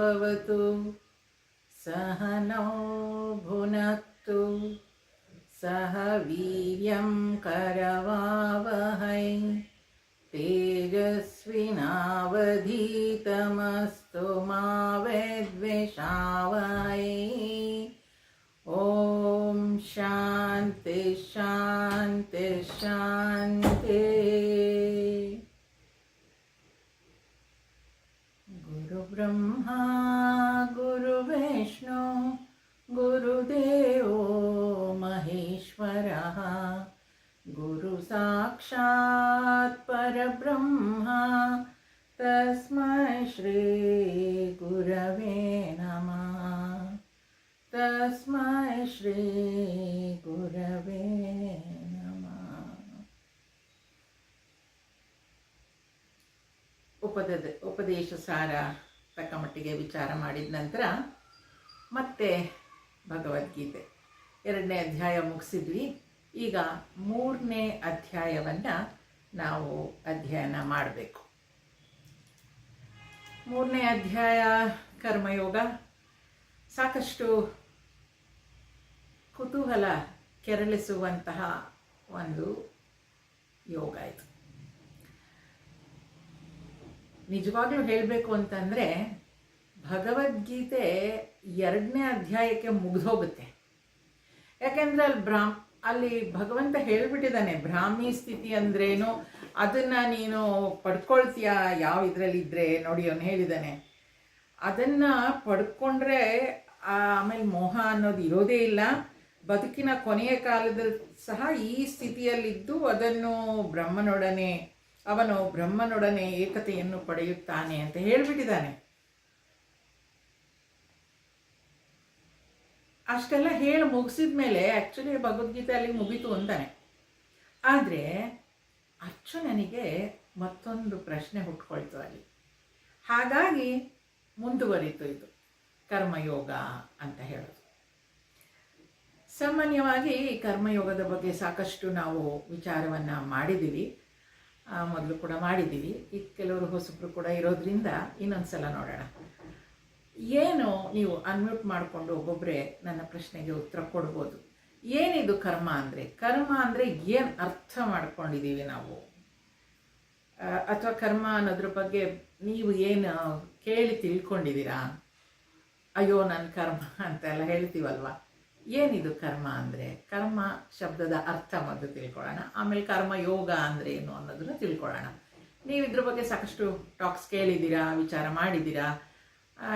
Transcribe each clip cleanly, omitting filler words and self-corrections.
भवतु सहनौ भुनक्तु सह वीर्यं करवावहै तेजस्विनावधीतमस्तु मा विद्विषावहै। ॐ शान्ति शान्ति शान्ति। गुरुब्रह्मा गुरुविष्णु गुरुदेवो महेश्वरः गुरुसाक्षात् परब्रह्मा तस्मै श्री गुरवे नमः। तस्मै श्री गुरवे नमः। ಉಪದೇಶ ಸಾರ ತಕ್ಕ ಮಟ್ಟಿಗೆ ವಿಚಾರ ಮಾಡಿದ ನಂತರ ಮತ್ತೆ ಭಗವದ್ಗೀತೆ 2ನೇ ಅಧ್ಯಾಯ ಮುಗಿಸಿದ್ವಿ. ಈಗ 3ನೇ ಅಧ್ಯಾಯವನ್ನು ನಾವು ಅಧ್ಯಯನ ಮಾಡಬೇಕು. 3ನೇ ಅಧ್ಯಾಯ ಕರ್ಮಯೋಗ. ಸಾಕಷ್ಟು ಕುತೂಹಲ ಕೆರಳಿಸುವಂತಹ ಒಂದು ಯೋಗ ಇದು. ನಿಜವಾಗ್ಲೂ ಹೇಳಬೇಕು ಅಂತಂದರೆ ಭಗವದ್ಗೀತೆ 2ನೇ ಅಧ್ಯಾಯಕ್ಕೆ ಮುಗಿದೋಗುತ್ತೆ. ಯಾಕೆಂದರೆ ಅಲ್ಲಿ ಭಗವಂತ ಹೇಳಿಬಿಟ್ಟಿದ್ದಾನೆ, ಬ್ರಾಹ್ಮಿ ಸ್ಥಿತಿ ಅಂದ್ರೇನು, ಅದನ್ನು ನೀನು ಪಡ್ಕೊಳ್ತೀಯ ಯಾವ ಇದರಲ್ಲಿದ್ದರೆ ನೋಡಿ ಅವನು ಹೇಳಿದ್ದಾನೆ. ಅದನ್ನು ಪಡ್ಕೊಂಡ್ರೆ ಆಮೇಲೆ ಮೋಹ ಅನ್ನೋದು ಇರೋದೇ ಇಲ್ಲ. ಬದುಕಿನ ಕೊನೆಯ ಕಾಲದಲ್ಲಿ ಸಹ ಈ ಸ್ಥಿತಿಯಲ್ಲಿದ್ದು ಅದನ್ನು ಅವನು ಬ್ರಹ್ಮನೊಡನೆ ಏಕತೆಯನ್ನು ಪಡೆಯುತ್ತಾನೆ ಅಂತ ಹೇಳಿಬಿಟ್ಟಿದ್ದಾನೆ. ಅಷ್ಟೆಲ್ಲ ಹೇಳಿ ಮುಗಿಸಿದ ಮೇಲೆ ಆ್ಯಕ್ಚುಲಿ ಭಗವದ್ಗೀತೆ ಅಲ್ಲಿ ಮುಗೀತು ಅಂತಾನೆ. ಆದರೆ ಅರ್ಜುನನಿಗೆ ಮತ್ತೊಂದು ಪ್ರಶ್ನೆ ಹುಟ್ಕೊಳ್ತು ಅಲ್ಲಿ. ಹಾಗಾಗಿ ಮುಂದುವರಿತು ಇದು ಕರ್ಮಯೋಗ ಅಂತ ಹೇಳೋದು. ಸಾಮಾನ್ಯವಾಗಿ ಕರ್ಮಯೋಗದ ಬಗ್ಗೆ ಸಾಕಷ್ಟು ನಾವು ವಿಚಾರವನ್ನು ಮಾಡಿದ್ದೀವಿ, ಮೊದಲು ಕೂಡ ಮಾಡಿದ್ದೀವಿ. ಈಗ ಕೆಲವರು ಹೊಸಬ್ರು ಕೂಡ ಇರೋದ್ರಿಂದ ಇನ್ನೊಂದು ಸಲ ನೋಡೋಣ. ಏನು ನೀವು ಅನ್ಮ್ಯೂಟ್ ಮಾಡಿಕೊಂಡು ಒಬ್ಬೊಬ್ಬರೇ ನನ್ನ ಪ್ರಶ್ನೆಗೆ ಉತ್ತರ ಕೊಡ್ಬೋದು. ಏನಿದು ಕರ್ಮ ಅಂದರೆ? ಕರ್ಮ ಅಂದರೆ ಏನು ಅರ್ಥ ಮಾಡ್ಕೊಂಡಿದ್ದೀವಿ ನಾವು? ಅಥವಾ ಕರ್ಮ ಅನ್ನೋದ್ರ ಬಗ್ಗೆ ನೀವು ಏನು ಕೇಳಿ ತಿಳ್ಕೊಂಡಿದ್ದೀರಾ? ಅಯ್ಯೋ ನನ್ನ ಕರ್ಮ ಅಂತೆಲ್ಲ ಹೇಳ್ತೀವಲ್ವ. ಏನಿದು ಕರ್ಮ ಅಂದರೆ? ಕರ್ಮ ಶಬ್ದದ ಅರ್ಥ ಮೊದಲು ತಿಳ್ಕೊಳ್ಳೋಣ, ಆಮೇಲೆ ಕರ್ಮ ಯೋಗ ಅಂದರೆ ಏನು ಅನ್ನೋದನ್ನು ತಿಳ್ಕೊಳ್ಳೋಣ. ನೀವು ಇದ್ರ ಬಗ್ಗೆ ಸಾಕಷ್ಟು ಟಾಕ್ಸ್ ಕೇಳಿದ್ದೀರಾ, ವಿಚಾರ ಮಾಡಿದ್ದೀರಾ,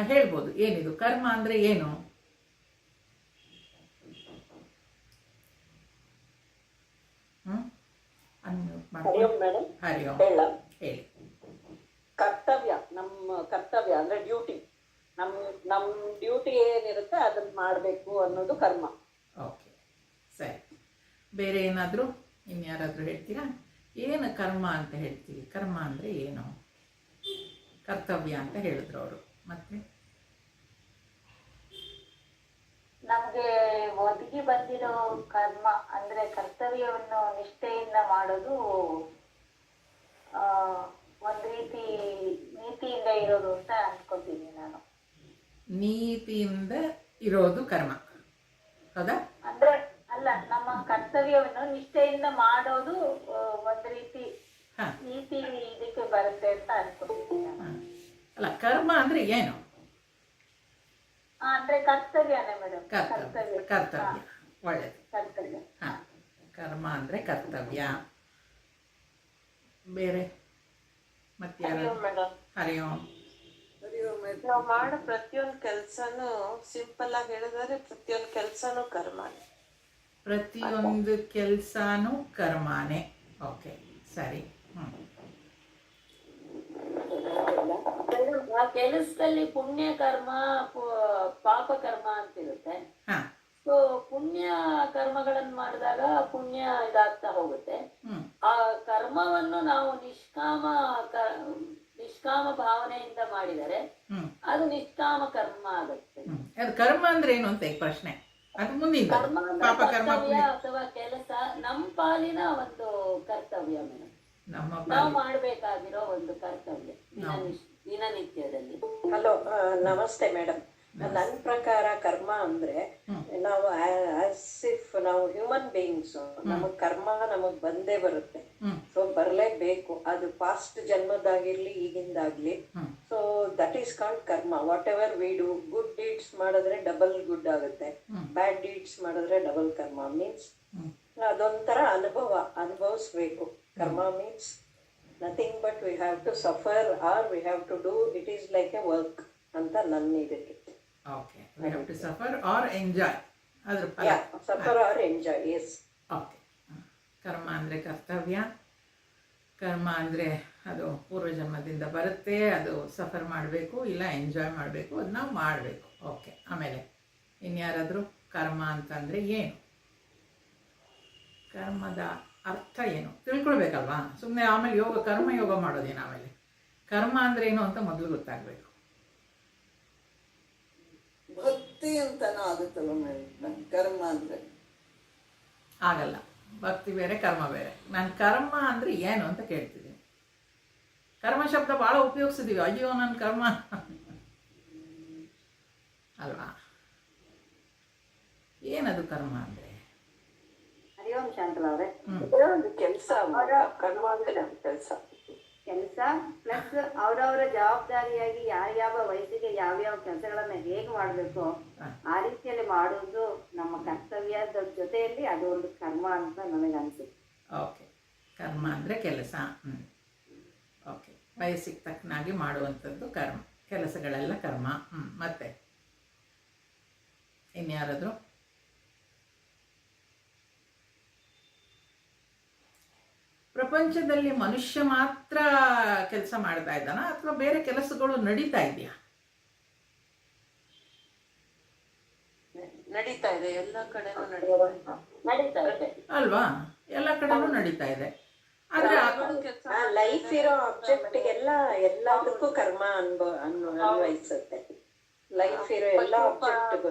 ಹೇಳ್ಬೋದು. ಏನಿದು ಕರ್ಮ ಅಂದರೆ ಏನು? ಹರಿ ಓಂ. ಹೇಳಿ. ಕರ್ತವ್ಯ, ನಮ್ಮ ಕರ್ತವ್ಯ ಅಂದ್ರೆ ಡ್ಯೂಟಿ, ನಮ್ಮ ಡ್ಯೂಟಿ ಏನಿರುತ್ತೆ ಅದನ್ನ ಮಾಡಬೇಕು ಅನ್ನೋದು ಕರ್ಮ. ಓಕೆ, ಸರಿ. ಬೇರೆ ಏನಾದರೂ ಇನ್ಯಾರಾದರೂ ಹೇಳ್ತೀರಾ? ಏನು ಕರ್ಮ ಅಂತ ಹೇಳ್ತೀವಿ? ಕರ್ಮ ಅಂದರೆ ಏನು? ಕರ್ತವ್ಯ ಅಂತ ಹೇಳಿದ್ರು ಅವರು. ಮತ್ತೆ ನಮ್ಗೆ ಒದಗಿ ಬಂದಿರೋ ಕರ್ಮ ಅಂದ್ರೆ ಕರ್ತವ್ಯವನ್ನು ನಿಷ್ಠೆಯಿಂದ ಮಾಡೋದು ಒಂದ್ ರೀತಿ ನೀತಿಯಿಂದ ಇರೋದು ಅಂತ ಅನ್ಕೊತೀನಿ ನಾನು. ನೀತಿಯಿಂದ ಇರೋದು ಕರ್ಮ, ಹೌದಾ? ಅಂದ್ರೆ ಅಲ್ಲ, ನಮ್ಮ ಕರ್ತವ್ಯವನ್ನು ನಿಷ್ಠೆಯಿಂದ ಮಾಡೋದು ಒಂದ್ ರೀತಿ ನೀತಿ ಇದಕ್ಕೆ ಬರುತ್ತೆ ಅಂತ ಅನ್ಕೊತೀನಿ ನಾನು. ಅಲ್ಲ, ಕರ್ಮ ಅಂದ್ರೆ ಏನು? ಅಂದ್ರೆ ಕರ್ತವ್ಯನೇ ಮೇಡಮ್. ಕರ್ತವ್ಯ ಒಳ್ಳೆಯದು. ಕರ್ತವ್ಯ. ಕರ್ಮ ಅಂದ್ರೆ ಕರ್ತವ್ಯ. ಬೇರೆ ಮತ್ತೆ ಹರಿ ಓಂ. ನಾವು ಮಾಡೋ ಪ್ರತಿಯೊಂದು ಕೆಲಸನೂ ಸಿಂಪಲ್ ಆಗಿ ಹೇಳಿದ್ರೆ ಪ್ರತಿಯೊಂದು ಕೆಲಸನೂ ಕರ್ಮನೇ. ಪ್ರತಿಯೊಂದು ಕೆಲಸನೂ ಕರ್ಮನೇ. ಓಕೆ, ಸರಿ. ಆ ಕೆಲಸದಲ್ಲಿ ಪುಣ್ಯ ಕರ್ಮ, ಪಾಪ ಕರ್ಮ ಅಂತಿರುತ್ತೆ. ಸೊ ಪುಣ್ಯ ಕರ್ಮಗಳನ್ನು ಮಾಡಿದಾಗ ಪುಣ್ಯ ಇದಾಗ್ತಾ ಹೋಗುತ್ತೆ. ಆ ಕರ್ಮವನ್ನು ನಾವು ನಿಷ್ಕಾಮ ಭಾವನೆಯಿಂದ ಮಾಡಿದರೆ ಅದು ನಿಷ್ಕಾಮ ಕರ್ಮ ಆಗುತ್ತೆ. ಅದು ಕರ್ಮ ಅಂದ್ರೆ ಏನು ಅಂತ ಪ್ರಶ್ನೆ. ಅದು ಮುಂದಿನ ಕರ್ತವ್ಯ ಅಥವಾ ಕೆಲಸ ನಮ್ಮ ಪಾಲಿನ ಒಂದು ಕರ್ತವ್ಯ ಮೇಡಮ್. ನಾವು ಮಾಡ್ಬೇಕಾಗಿರೋ ಒಂದು ಕರ್ತವ್ಯ ದಿನನಿತ್ಯದಲ್ಲಿ. ಹಲೋ, ನಮಸ್ತೆ ಮೇಡಮ್. ನನ್ನ ಪ್ರಕಾರ ಕರ್ಮ ಅಂದ್ರೆ ನಾವು ಆಸ್ ಇಫ್ ನಾವು ಹ್ಯೂಮನ್ ಬೀಯಿಂಗ್ಸ್, ನಮಗ್ ಕರ್ಮ ನಮಗ್ ಬಂದೇ ಬರುತ್ತೆ. ಸೊ ಬರಲೇಬೇಕು, ಅದು ಪಾಸ್ಟ್ ಜನ್ಮದಾಗಿರ್ಲಿ ಈಗಿಂದಾಗ್ಲಿ. So that is called karma. Whatever we do, good deeds ಮಾಡಿದ್ರೆ ಡಬಲ್ ಗುಡ್ ಆಗುತ್ತೆ, ಬ್ಯಾಡ್ ಡೀಡ್ಸ್ ಮಾಡಿದ್ರೆ ಡಬಲ್ ಕರ್ಮ. ಮೀನ್ಸ್ ಅದೊಂಥರ ಅನುಭವಿಸ್ಬೇಕು. Karma means nothing but we have to suffer or we have to do it is like a work ಅಂತ ನನ್ನ ಇದಕ್ಕೆ. Okay, we have to suffer or enjoy. ಅದ್ರ ಫಲ suffer or enjoy. Yes. Okay. ಕರ್ಮ ಅಂದರೆ ಕರ್ತವ್ಯ, ಕರ್ಮ ಅಂದರೆ ಅದು ಪೂರ್ವಜನ್ಮದಿಂದ ಬರುತ್ತೆ, ಅದು ಸಫರ್ ಮಾಡಬೇಕು ಇಲ್ಲ ಎಂಜಾಯ್ ಮಾಡಬೇಕು, ಅದು ನಾವು ಮಾಡಬೇಕು. ಓಕೆ. ಆಮೇಲೆ ಇನ್ಯಾರಾದರೂ ಕರ್ಮ ಅಂತಂದರೆ ಏನು, ಕರ್ಮದ ಅರ್ಥ ಏನು ತಿಳ್ಕೊಳ್ಬೇಕಲ್ವಾ? ಸುಮ್ಮನೆ ಆಮೇಲೆ ಕರ್ಮ ಯೋಗ ಮಾಡೋದೇನು? ಆಮೇಲೆ ಕರ್ಮ ಅಂದರೆ ಏನು ಅಂತ ಮೊದಲು ಗೊತ್ತಾಗಬೇಕು. ಭಕ್ತಿ ಅಂತನೂ ಆಗುತ್ತಲ್ಲ ಮೇಡಮ್ ಕರ್ಮ ಅಂದರೆ? ಆಗಲ್ಲ. ಭಕ್ತಿ ಬೇರೆ, ಕರ್ಮ ಬೇರೆ. ನಾನು ಕರ್ಮ ಅಂದರೆ ಏನು ಅಂತ ಕೇಳ್ತಿದ್ದೀನಿ. ಕರ್ಮ ಶಬ್ದ ಭಾಳ ಉಪಯೋಗಿಸಿದೀವಿ. ಅಯ್ಯೋ ನನ್ನ ಕರ್ಮ ಅಲ್ವಾ? ಏನದು ಕರ್ಮ ಅಂದರೆ? ಹರಿಯೋಂ ಶಾಂತಲವ್ರೆ, ಒಂದು ಕೆಲಸ, ಕರ್ಮ ಅಂದ್ರೆ ನಮ್ಮ ಕೆಲಸ ಪ್ಲಸ್ ಅವರವರ ಜವಾಬ್ದಾರಿಯಾಗಿ ಯಾವ ವಯಸ್ಸಿಗೆ ಯಾವ್ಯಾವ ಕೆಲಸಗಳನ್ನ ಹೇಗೆ ಮಾಡಬೇಕು ಆ ರೀತಿಯಲ್ಲಿ ಮಾಡುವುದು ನಮ್ಮ ಕರ್ತವ್ಯದ ಜೊತೆಯಲ್ಲಿ ಅದು ಒಂದು ಕರ್ಮ ಅಂತ ನನಗೆ ಅನಿಸುತ್ತೆ. ಓಕೆ. ಕರ್ಮ ಅಂದರೆ ಕೆಲಸ. ಓಕೆ. ವಯಸ್ಸಿಗೆ ತಕ್ಕನಾಗಿ ಮಾಡುವಂಥದ್ದು ಕರ್ಮ, ಕೆಲಸಗಳೆಲ್ಲ ಕರ್ಮ. ಮತ್ತೆ ಇನ್ಯಾರಾದರೂ? ಪ್ರಪಂಚದಲ್ಲಿ ಮನುಷ್ಯ ಮಾತ್ರ ಕೆಲಸ ಮಾಡ್ತಾ ಇದ್ದಾನ ಅಥವಾ ಬೇರೆ ಕೆಲಸಗಳು ನಡೀತಾ ಇದೆಯಾ? ನಡೀತಾ ಇದೆ, ಎಲ್ಲ ಕಡೆನೂ ನಡೀತಾ ಇದೆ ಅಲ್ವಾ? ಎಲ್ಲ ಕಡೆನೂ ನಡೀತಾ ಇದೆ. ಆದ್ರೆ ಲೈಫ್ ಇರೋ ಆಬ್ಜೆಕ್ಟ್ಗೆಲ್ಲ ಎಲ್ಲದಕ್ಕೂ ಕರ್ಮ ಅನ್ವಯಿಸುತ್ತೆ. ಲೈಫ್ ಇರೋ ಎಲ್ಲ ಆಬ್ಜೆಕ್ಟ್ಗೂ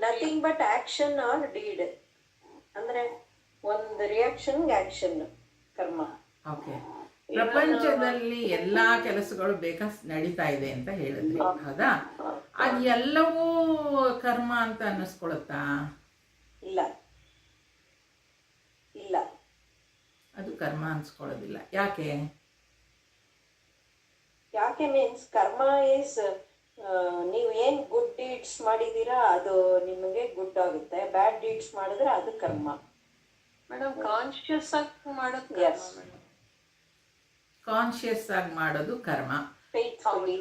nothing but action or deed. ಅಂದ್ರೆ ಒಂದು ರಿಯಾಕ್ಷನ್ ಆಕ್ಷನ್ ಕರ್ಮ. ಓಕೆ. ಪ್ರಪಂಚದಲ್ಲಿ ಎಲ್ಲಾ ಕೆಲಸಗಳು ನಡೀತಾ ಇದೆ ಅಂತ ಹೇಳಿದ್ರಿ, ಹೌದಾ? ಅದು ಎಲ್ಲವೂ ಕರ್ಮ ಅಂತ ಅನ್ನಿಸ್ಕೊಳುತ್ತಾ? ಇಲ್ಲ, ಇಲ್ಲ, ಅದು ಕರ್ಮ ಅನ್ಸ್ಕೊಳ್ಳೋದಿಲ್ಲ. ಯಾಕೆ? ಯಾಕೆ ಮೀನ್ಸ್ ಕರ್ಮ ಈಸ್ ನೀವು ಏನ್ ಗುಡ್ ಡೀಡ್ಸ್ ಮಾಡಿದೀರಾ ಅದು ನಿಮಗೆ ಗುಡ್ ಆಗುತ್ತೆ, ಬ್ಯಾಡ್ ಡೀಡ್ಸ್ ಮಾಡಿದ್ರೆ ಅದು ಕರ್ಮ. ಮೇಡಮ್ ಕಾನ್ಶಿಯಸ್ ಆಗಿ ಮಾಡೋದು ಕಾನ್ಶಿಯಸ್ ಆಗಿ ಮಾಡೋದು ಕರ್ಮ. ಫೇತ್ಫುಲಿ.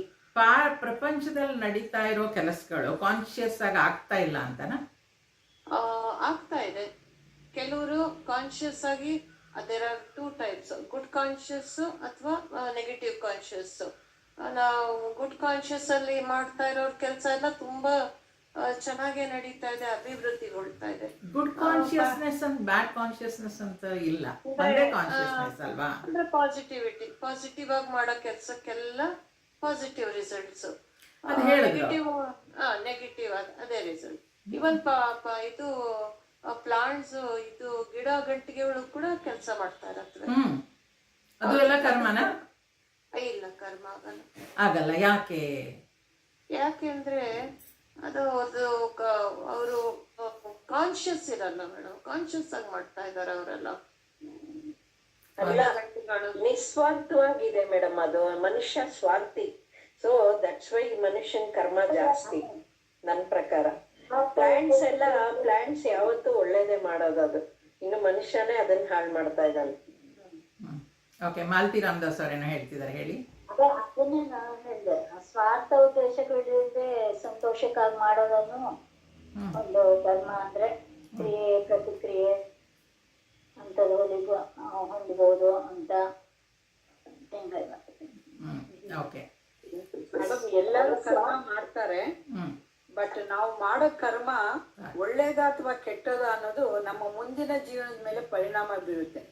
ಪ್ರಪಂಚದಲ್ಲಿ ನಡೀತಾ ಇರೋ ಕೆಲಸಗಳು ಕಾನ್ಶಿಯಸ್ ಆಗಿ ಆಗ್ತಾ ಇಲ್ಲ ಅಂತನಾ? ಆಗ್ತಾ ಇದೆ. ಕೆಲವರು ಕಾನ್ಶಿಯಸ್ ಆಗಿ, there are 2 types, good conscious ಅಥವಾ ನೆಗೆಟಿವ್ ಕಾನ್ಶಿಯಸ್. ನಾವು ಗುಡ್ ಕಾನ್ಶಿಯಸ್ ಅಲ್ಲಿ ಮಾಡ್ತಾ ಇರೋರ್ ಕೆಲಸ ಎಲ್ಲ ತುಂಬಾ ಚೆನ್ನಾಗಿ ನಡೀತಾ ಇದೆ, ಅಭಿವೃದ್ಧಿಗೊಳ್ತಾ ಇದೆ. ಗುಡ್ ಕಾನ್ಶಿಯಸ್ನೆಸ್ ಅಂತ ಬ್ಯಾಡ್ ಕಾನ್ಶಿಯಸ್ನೆಸ್ ಅಂತ ಇಲ್ಲ, ಒಂದೇ ಕಾನ್ಶಿಯಸ್ನೆಸ್ ಅಲ್ವಾ? ಅಂದ್ರೆ ಪಾಸಿಟಿವ್ ಆಗಿ ಮಾಡೋ ಕೆಲಸಕ್ಕೆಲ್ಲ ಪಾಸಿಟಿವ್ ರಿಸಲ್ಟ್ಸ್, ನೆಗೆಟಿವ್ ಅದೇ ರಿಸಲ್ಟ್. ಇವನ್ ಇದು ಪ್ಲಾಂಟ್ಸ್, ಇದು ಗಿಡ ಗಂಟಿಗೆಗಳು ಕೂಡ ಕೆಲಸ ಮಾಡ್ತಾ ಇರತ್ವೆ. ಅದು ಎಲ್ಲ ಕರ್ಮನ? ಇಲ್ಲ, ಕರ್ಮ ಆಗಲ್ಲ. ಯಾಕೆ? ಯಾಕೆಂದ್ರೆ ಅದು ಅವರು ಕಾನ್ಶಿಯಸ್ ಇರಲ್ಲ ಮೇಡಮ್, ಕಾನ್ಶಿಯಸ್ ಆಗಿ ಮಾಡ್ತಾ ಇದಾರೆ ಅವರೆಲ್ಲ. ನಿಸ್ವಾರ್ಥವಾಗಿದೆ ಮೇಡಮ್. ಅದು ಮನುಷ್ಯ ಸ್ವಾರ್ಥಿ. ಸೊ ದಟ್ಸ್ ವೈ ಮನುಷ್ಯನ್ ಕರ್ಮ ಜಾಸ್ತಿ ನನ್ನ ಪ್ರಕಾರ. ಪ್ಲಾಂಟ್ಸ್ ಯಾವತ್ತೂ ಒಳ್ಳೇದೇ ಮಾಡೋದು, ಅದು ಇನ್ನು ಮನುಷ್ಯನೇ ಅದನ್ನ ಹಾಳು ಮಾಡ್ತಾ ಇದ್ದಾನೆ. ಓಕೆ. ಮಾಲತಿ ರಾಮದಾಸ್ ಅವರೇನೋ ಹೇಳ್ತಿದ್ದಾರೆ, ಹೇಳಿ. ಅದೇ ಅದನ್ನೇ ನಾನು ಹೇಳಿದೆ, ಸ್ವಾರ್ಥ ಉದ್ದೇಶಗಳಿಲ್ಲದೆ ಸಂತೋಷಕ್ಕಾಗಿ ಮಾಡೋದನ್ನು ಒಂದು ಧರ್ಮ ಅಂದ್ರೆ ಕ್ರಿಯೆ ಪ್ರತಿಕ್ರಿಯೆ ಅಂತದ್ದು ಹೊಂದಬಹುದು ಅಂತ. ಓಕೆ. ಎಲ್ಲರೂ ಕರ್ಮ ಮಾಡ್ತಾರೆ, ಬಟ್ ನಾವು ಮಾಡೋ ಕರ್ಮ ಒಳ್ಳೇದ ಅಥವಾ ಕೆಟ್ಟದ ಅನ್ನೋದು ನಮ್ಮ ಮುಂದಿನ ಜೀವನದ ಮೇಲೆ ಪರಿಣಾಮ ಬೀರುತ್ತೆ.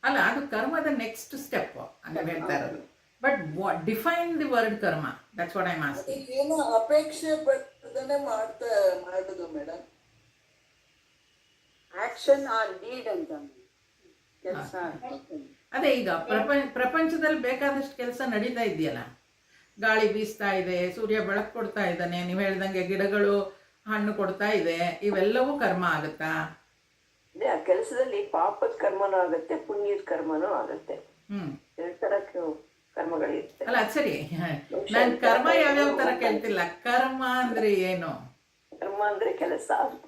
ಅಲ್ಲ, ಅದು ಕರ್ಮದ ನೆಕ್ಸ್ಟ್ ಸ್ಟೆಪ್ ಅಂತ ಹೇಳ್ತಾ ಇರೋದು. ಬಟ್ ಡಿಫೈನ್ ದಿ ವರ್ಡ್ ಕರ್ಮ, that's what I am asking. ಏನು ಅಪೇಕ್ಷೆ ಪಟ್ಟದನ್ನೇ ಮಾಡೋದು ಮೇಡಮ್. ಆಕ್ಷನ್ ಆರ್ ಡೀಡ್ ಅಂತ ಕೆಲಸ. ಅದೇ ಈಗ ಪ್ರಪಂಚದಲ್ಲಿ ಬೇಕಾದಷ್ಟು ಕೆಲಸ ನಡೀತಾ ಇದೆಯಲ್ಲ. ಗಾಳಿ ಬೀಸ್ತಾ ಇದೆ, ಸೂರ್ಯ ಬೆಳಕು ಕೊಡ್ತಾ ಇದ್ದಾನೆ, ನೀವು ಹೇಳ್ದಂಗೆ ಗಿಡಗಳು ಹಣ್ಣು ಕೊಡ್ತಾ ಇದೆ, ಇವೆಲ್ಲವೂ ಕರ್ಮ ಆಗುತ್ತಾ? ಅದೇ ಆ ಕೆಲಸದಲ್ಲಿ ಪಾಪದ ಕರ್ಮನೂ ಆಗುತ್ತೆ, ಪುಣ್ಯದ ಕರ್ಮನೂ ಆಗುತ್ತೆ. ಎರಡು ತರ ಕರ್ಮಗಳಿರುತ್ತೆ. ಅಲ್ಲ ಅದ್ ಸರಿ, ನಾನು ಕರ್ಮ ಯಾವ್ಯಾವ ತರ ಕೇಳ್ತಿಲ್ಲ. ಕರ್ಮ ಅಂದ್ರೆ ಏನು? ಕರ್ಮ ಅಂದ್ರೆ ಕೆಲಸ ಅಂತ.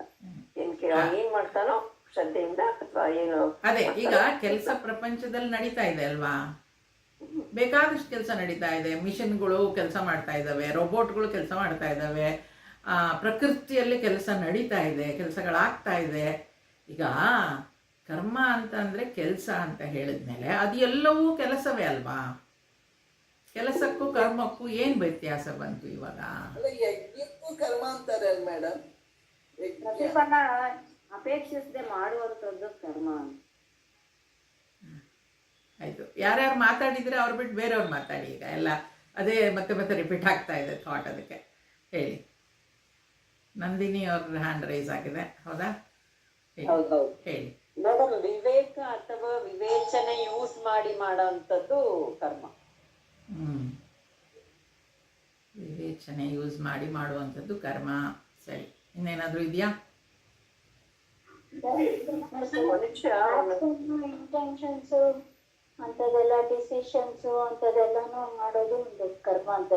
ಏನ್ ಮಾಡ್ತಾನೋ ಶ್ರದ್ಧೆಯಿಂದ ಅಥವಾ ಏನು. ಅದೇ ಈಗ ಕೆಲಸ ಪ್ರಪಂಚದಲ್ಲಿ ನಡೀತಾ ಇದೆ ಅಲ್ವಾ, ಬೇಕಾದಷ್ಟು ಕೆಲಸ ನಡೀತಾ ಇದೆ. ಮಿಷನ್ಗಳು ಕೆಲಸ ಮಾಡ್ತಾ ಇದ್ದಾವೆ, ರೋಬೋಟ್ಗಳು ಕೆಲಸ ಮಾಡ್ತಾ ಇದ್ದಾವೆ, ಪ್ರಕೃತಿಯಲ್ಲಿ ಕೆಲಸ ನಡೀತಾ ಇದೆ, ಕೆಲಸಗಳಾಗ್ತಾ ಇದೆ. ಈಗ ಕರ್ಮ ಅಂತ ಅಂದ್ರೆ ಕೆಲಸ ಅಂತ ಹೇಳಿದ್ಮೇಲೆ ಅದು ಎಲ್ಲವೂ ಕೆಲಸವೇ ಅಲ್ವಾ? ಕೆಲಸಕ್ಕೂ ಕರ್ಮಕ್ಕೂ ಏನ್ ವ್ಯತ್ಯಾಸ ಬಂತು ಇವಾಗ? ಯಜ್ಞಕ್ಕೂ ಕರ್ಮ ಅಂತಾರೆ ಮೇಡಮ್. ಪ್ರತಿಫಲ ಅಪೇಕ್ಷಿಸದೆ ಮಾಡುವಂಥದ್ದು ಕರ್ಮ. ಆಯ್ತು, ಯಾರ್ಯಾರು ಮಾತಾಡಿದ್ರೆ ಅವ್ರು ಬಿಟ್ಟು ಬೇರೆಯವ್ರು ಮಾತಾಡಿ. ಈಗ ಎಲ್ಲ ಅದೇ ಮತ್ತೆ ಮತ್ತೆ ರಿಪೀಟ್ ಆಗ್ತಾ ಇದೆ ಥಾಟ್. ಅದಕ್ಕೆ ಹೇಳಿ. ನಂದಿನಿ ಅವ್ರ ಹ್ಯಾಂಡ್ ರೈಸ್ ಆಗಿದೆ, ಹೌದಾ? ಹೇಳಿ ಮೇಡಮ್. ವಿವೇಕ ಅಥವಾ ವಿವೇಚನೆ ಯೂಸ್ ಮಾಡಿ ಮಾಡೋಂಥದ್ದು ಕರ್ಮ. ವಿವೇಚನೆ ಯೂಸ್ ಮಾಡಿ ಮಾಡುವಂಥದ್ದು ಕರ್ಮ. ಸರಿ, ಇನ್ನೇನಾದ್ರೂ ಇದೆಯಾ? ಮನುಷ್ಯ ಇಂಟೆನ್ಷನ್ಸ್ ಅಂತದೆಲ್ಲ, ಡಿಸಿಷನ್ಸ್ ಅಂತದೆಲ್ಲಾನು ಮಾಡೋದು ಒಂದು ಕರ್ಮ ಅಂತ.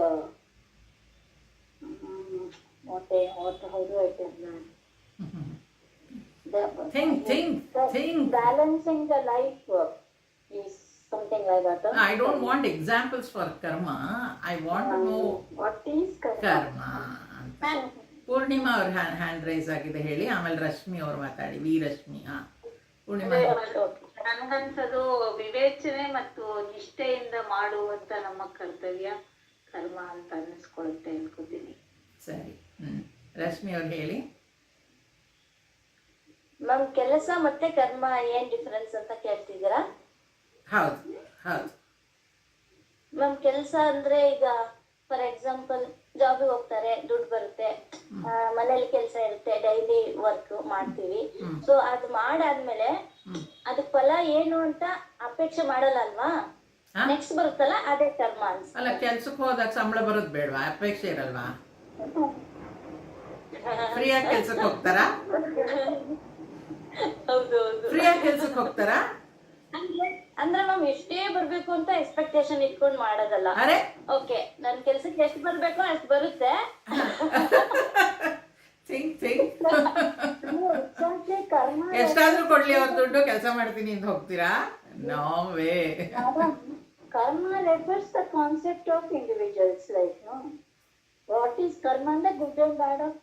Balancing the life is something like that. I don't want examples for karma. I want to know what is karma. Purnima ಅವ್ರ ಹ್ಯಾಂಡ್ ರೈಸ್ ಆಗಿದೆ, ಹೇಳಿ. ಆಮೇಲೆ ರಶ್ಮಿ ಅವ್ರು ಮಾತಾಡಿ. ವಿ ರಶ್ಮಿ. ಪೂರ್ಣಿಮಾ. ನನಗನ್ಸೋದು ವಿವೇಚನೆ ಮತ್ತು ನಿಷ್ಠೆಯಿಂದ ಮಾಡುವಂತ ನಮ್ಮ ಕರ್ತವ್ಯ ಕರ್ಮ ಅಂತ ಅನ್ನಿಸ್ಕೊಳುತ್ತೆ ಅನ್ಕೋತೀನಿ. ಸರಿ, ರಶ್ಮಿ ಅವ್ರು ಹೇಳಿ. ಮ್ಯಾಮ್, ಕೆಲಸ ಮತ್ತೆ ಕರ್ಮ ಏನ್ ಡಿಫರೆನ್ಸ್ ಅಂತ ಕೇಳ್ತಿದ್ದೀರಾ? ಹೌದು ಹೌದು ಮ್ಯಾಮ್, ಕೆಲಸ ಅಂದ್ರೆ ಈಗ ಫಾರ್ ಎಕ್ಸಾಂಪಲ್ ಜಾಬಿಗೆ ಹೋಗ್ತಾರೆ, ದುಡ್ಡು ಬರುತ್ತೆ, ಮನೇಲಿ ಕೆಲಸ ಇರುತ್ತೆ, ಡೈಲಿ ವರ್ಕ್ ಮಾಡ್ತೀವಿ. ಸೊ ಅದು ಮಾಡಾದ್ಮೇಲೆ ಅದಕ್ಕೆ ಫಲ ಏನು ಅಂತ ಅಪೇಕ್ಷೆ ಮಾಡಲ್ಲ ಅಲ್ವಾ? ನೆಕ್ಸ್ಟ್ ಬರುತ್ತಲ್ಲ, ಅದೇ ಕರ್ಮ ಅನ್ಸುತ್ತೆ. ಅಲ್ಲ, ಕೆಲ್ಸಕ್ಕೆ ಹೋದಾಗ ಸಂಬಳ ಬರೋದು ಬೇಡವಾ? ಅಪೇಕ್ಷೆ ಇರಲ್ವಾ? ಫ್ರೀಯಾಗಿ ಕೆಲ್ಸಕ್ಕೆ ಹೋಗ್ತಾರಾ? ಫ್ರೀಯಾಗಿ ಕೆಲ್ಸಕ್ಕೆ ಹೋಗ್ತಾರಾ? ಅಂದ್ರೆ ನಾವ್ ಎಷ್ಟೇ ಬರ್ಬೇಕು ಅಂತ ಎಕ್ಸ್ಪೆಕ್ಟೇಷನ್ ಇಟ್ಕೊಂಡ್ ಮಾಡೋದಲ್ಲ. ಓಕೆ, ನನ್ ಕೆಲ್ಸಕ್ಕೆ ಎಷ್ಟು ಬರ್ಬೇಕು ಅಷ್ಟು ಬರುತ್ತೆ. ಎಷ್ಟಾದ್ರೂ ಕೊಡ್ಲಿ ಅವ್ರ ದುಡ್ಡು, ಕೆಲಸ ಮಾಡ್ತೀನಿ ಅಂತ ಹೋಗ್ತೀರಾ? No way. Karma refers the concept of individuals, like, no? What is karma and the good and bad of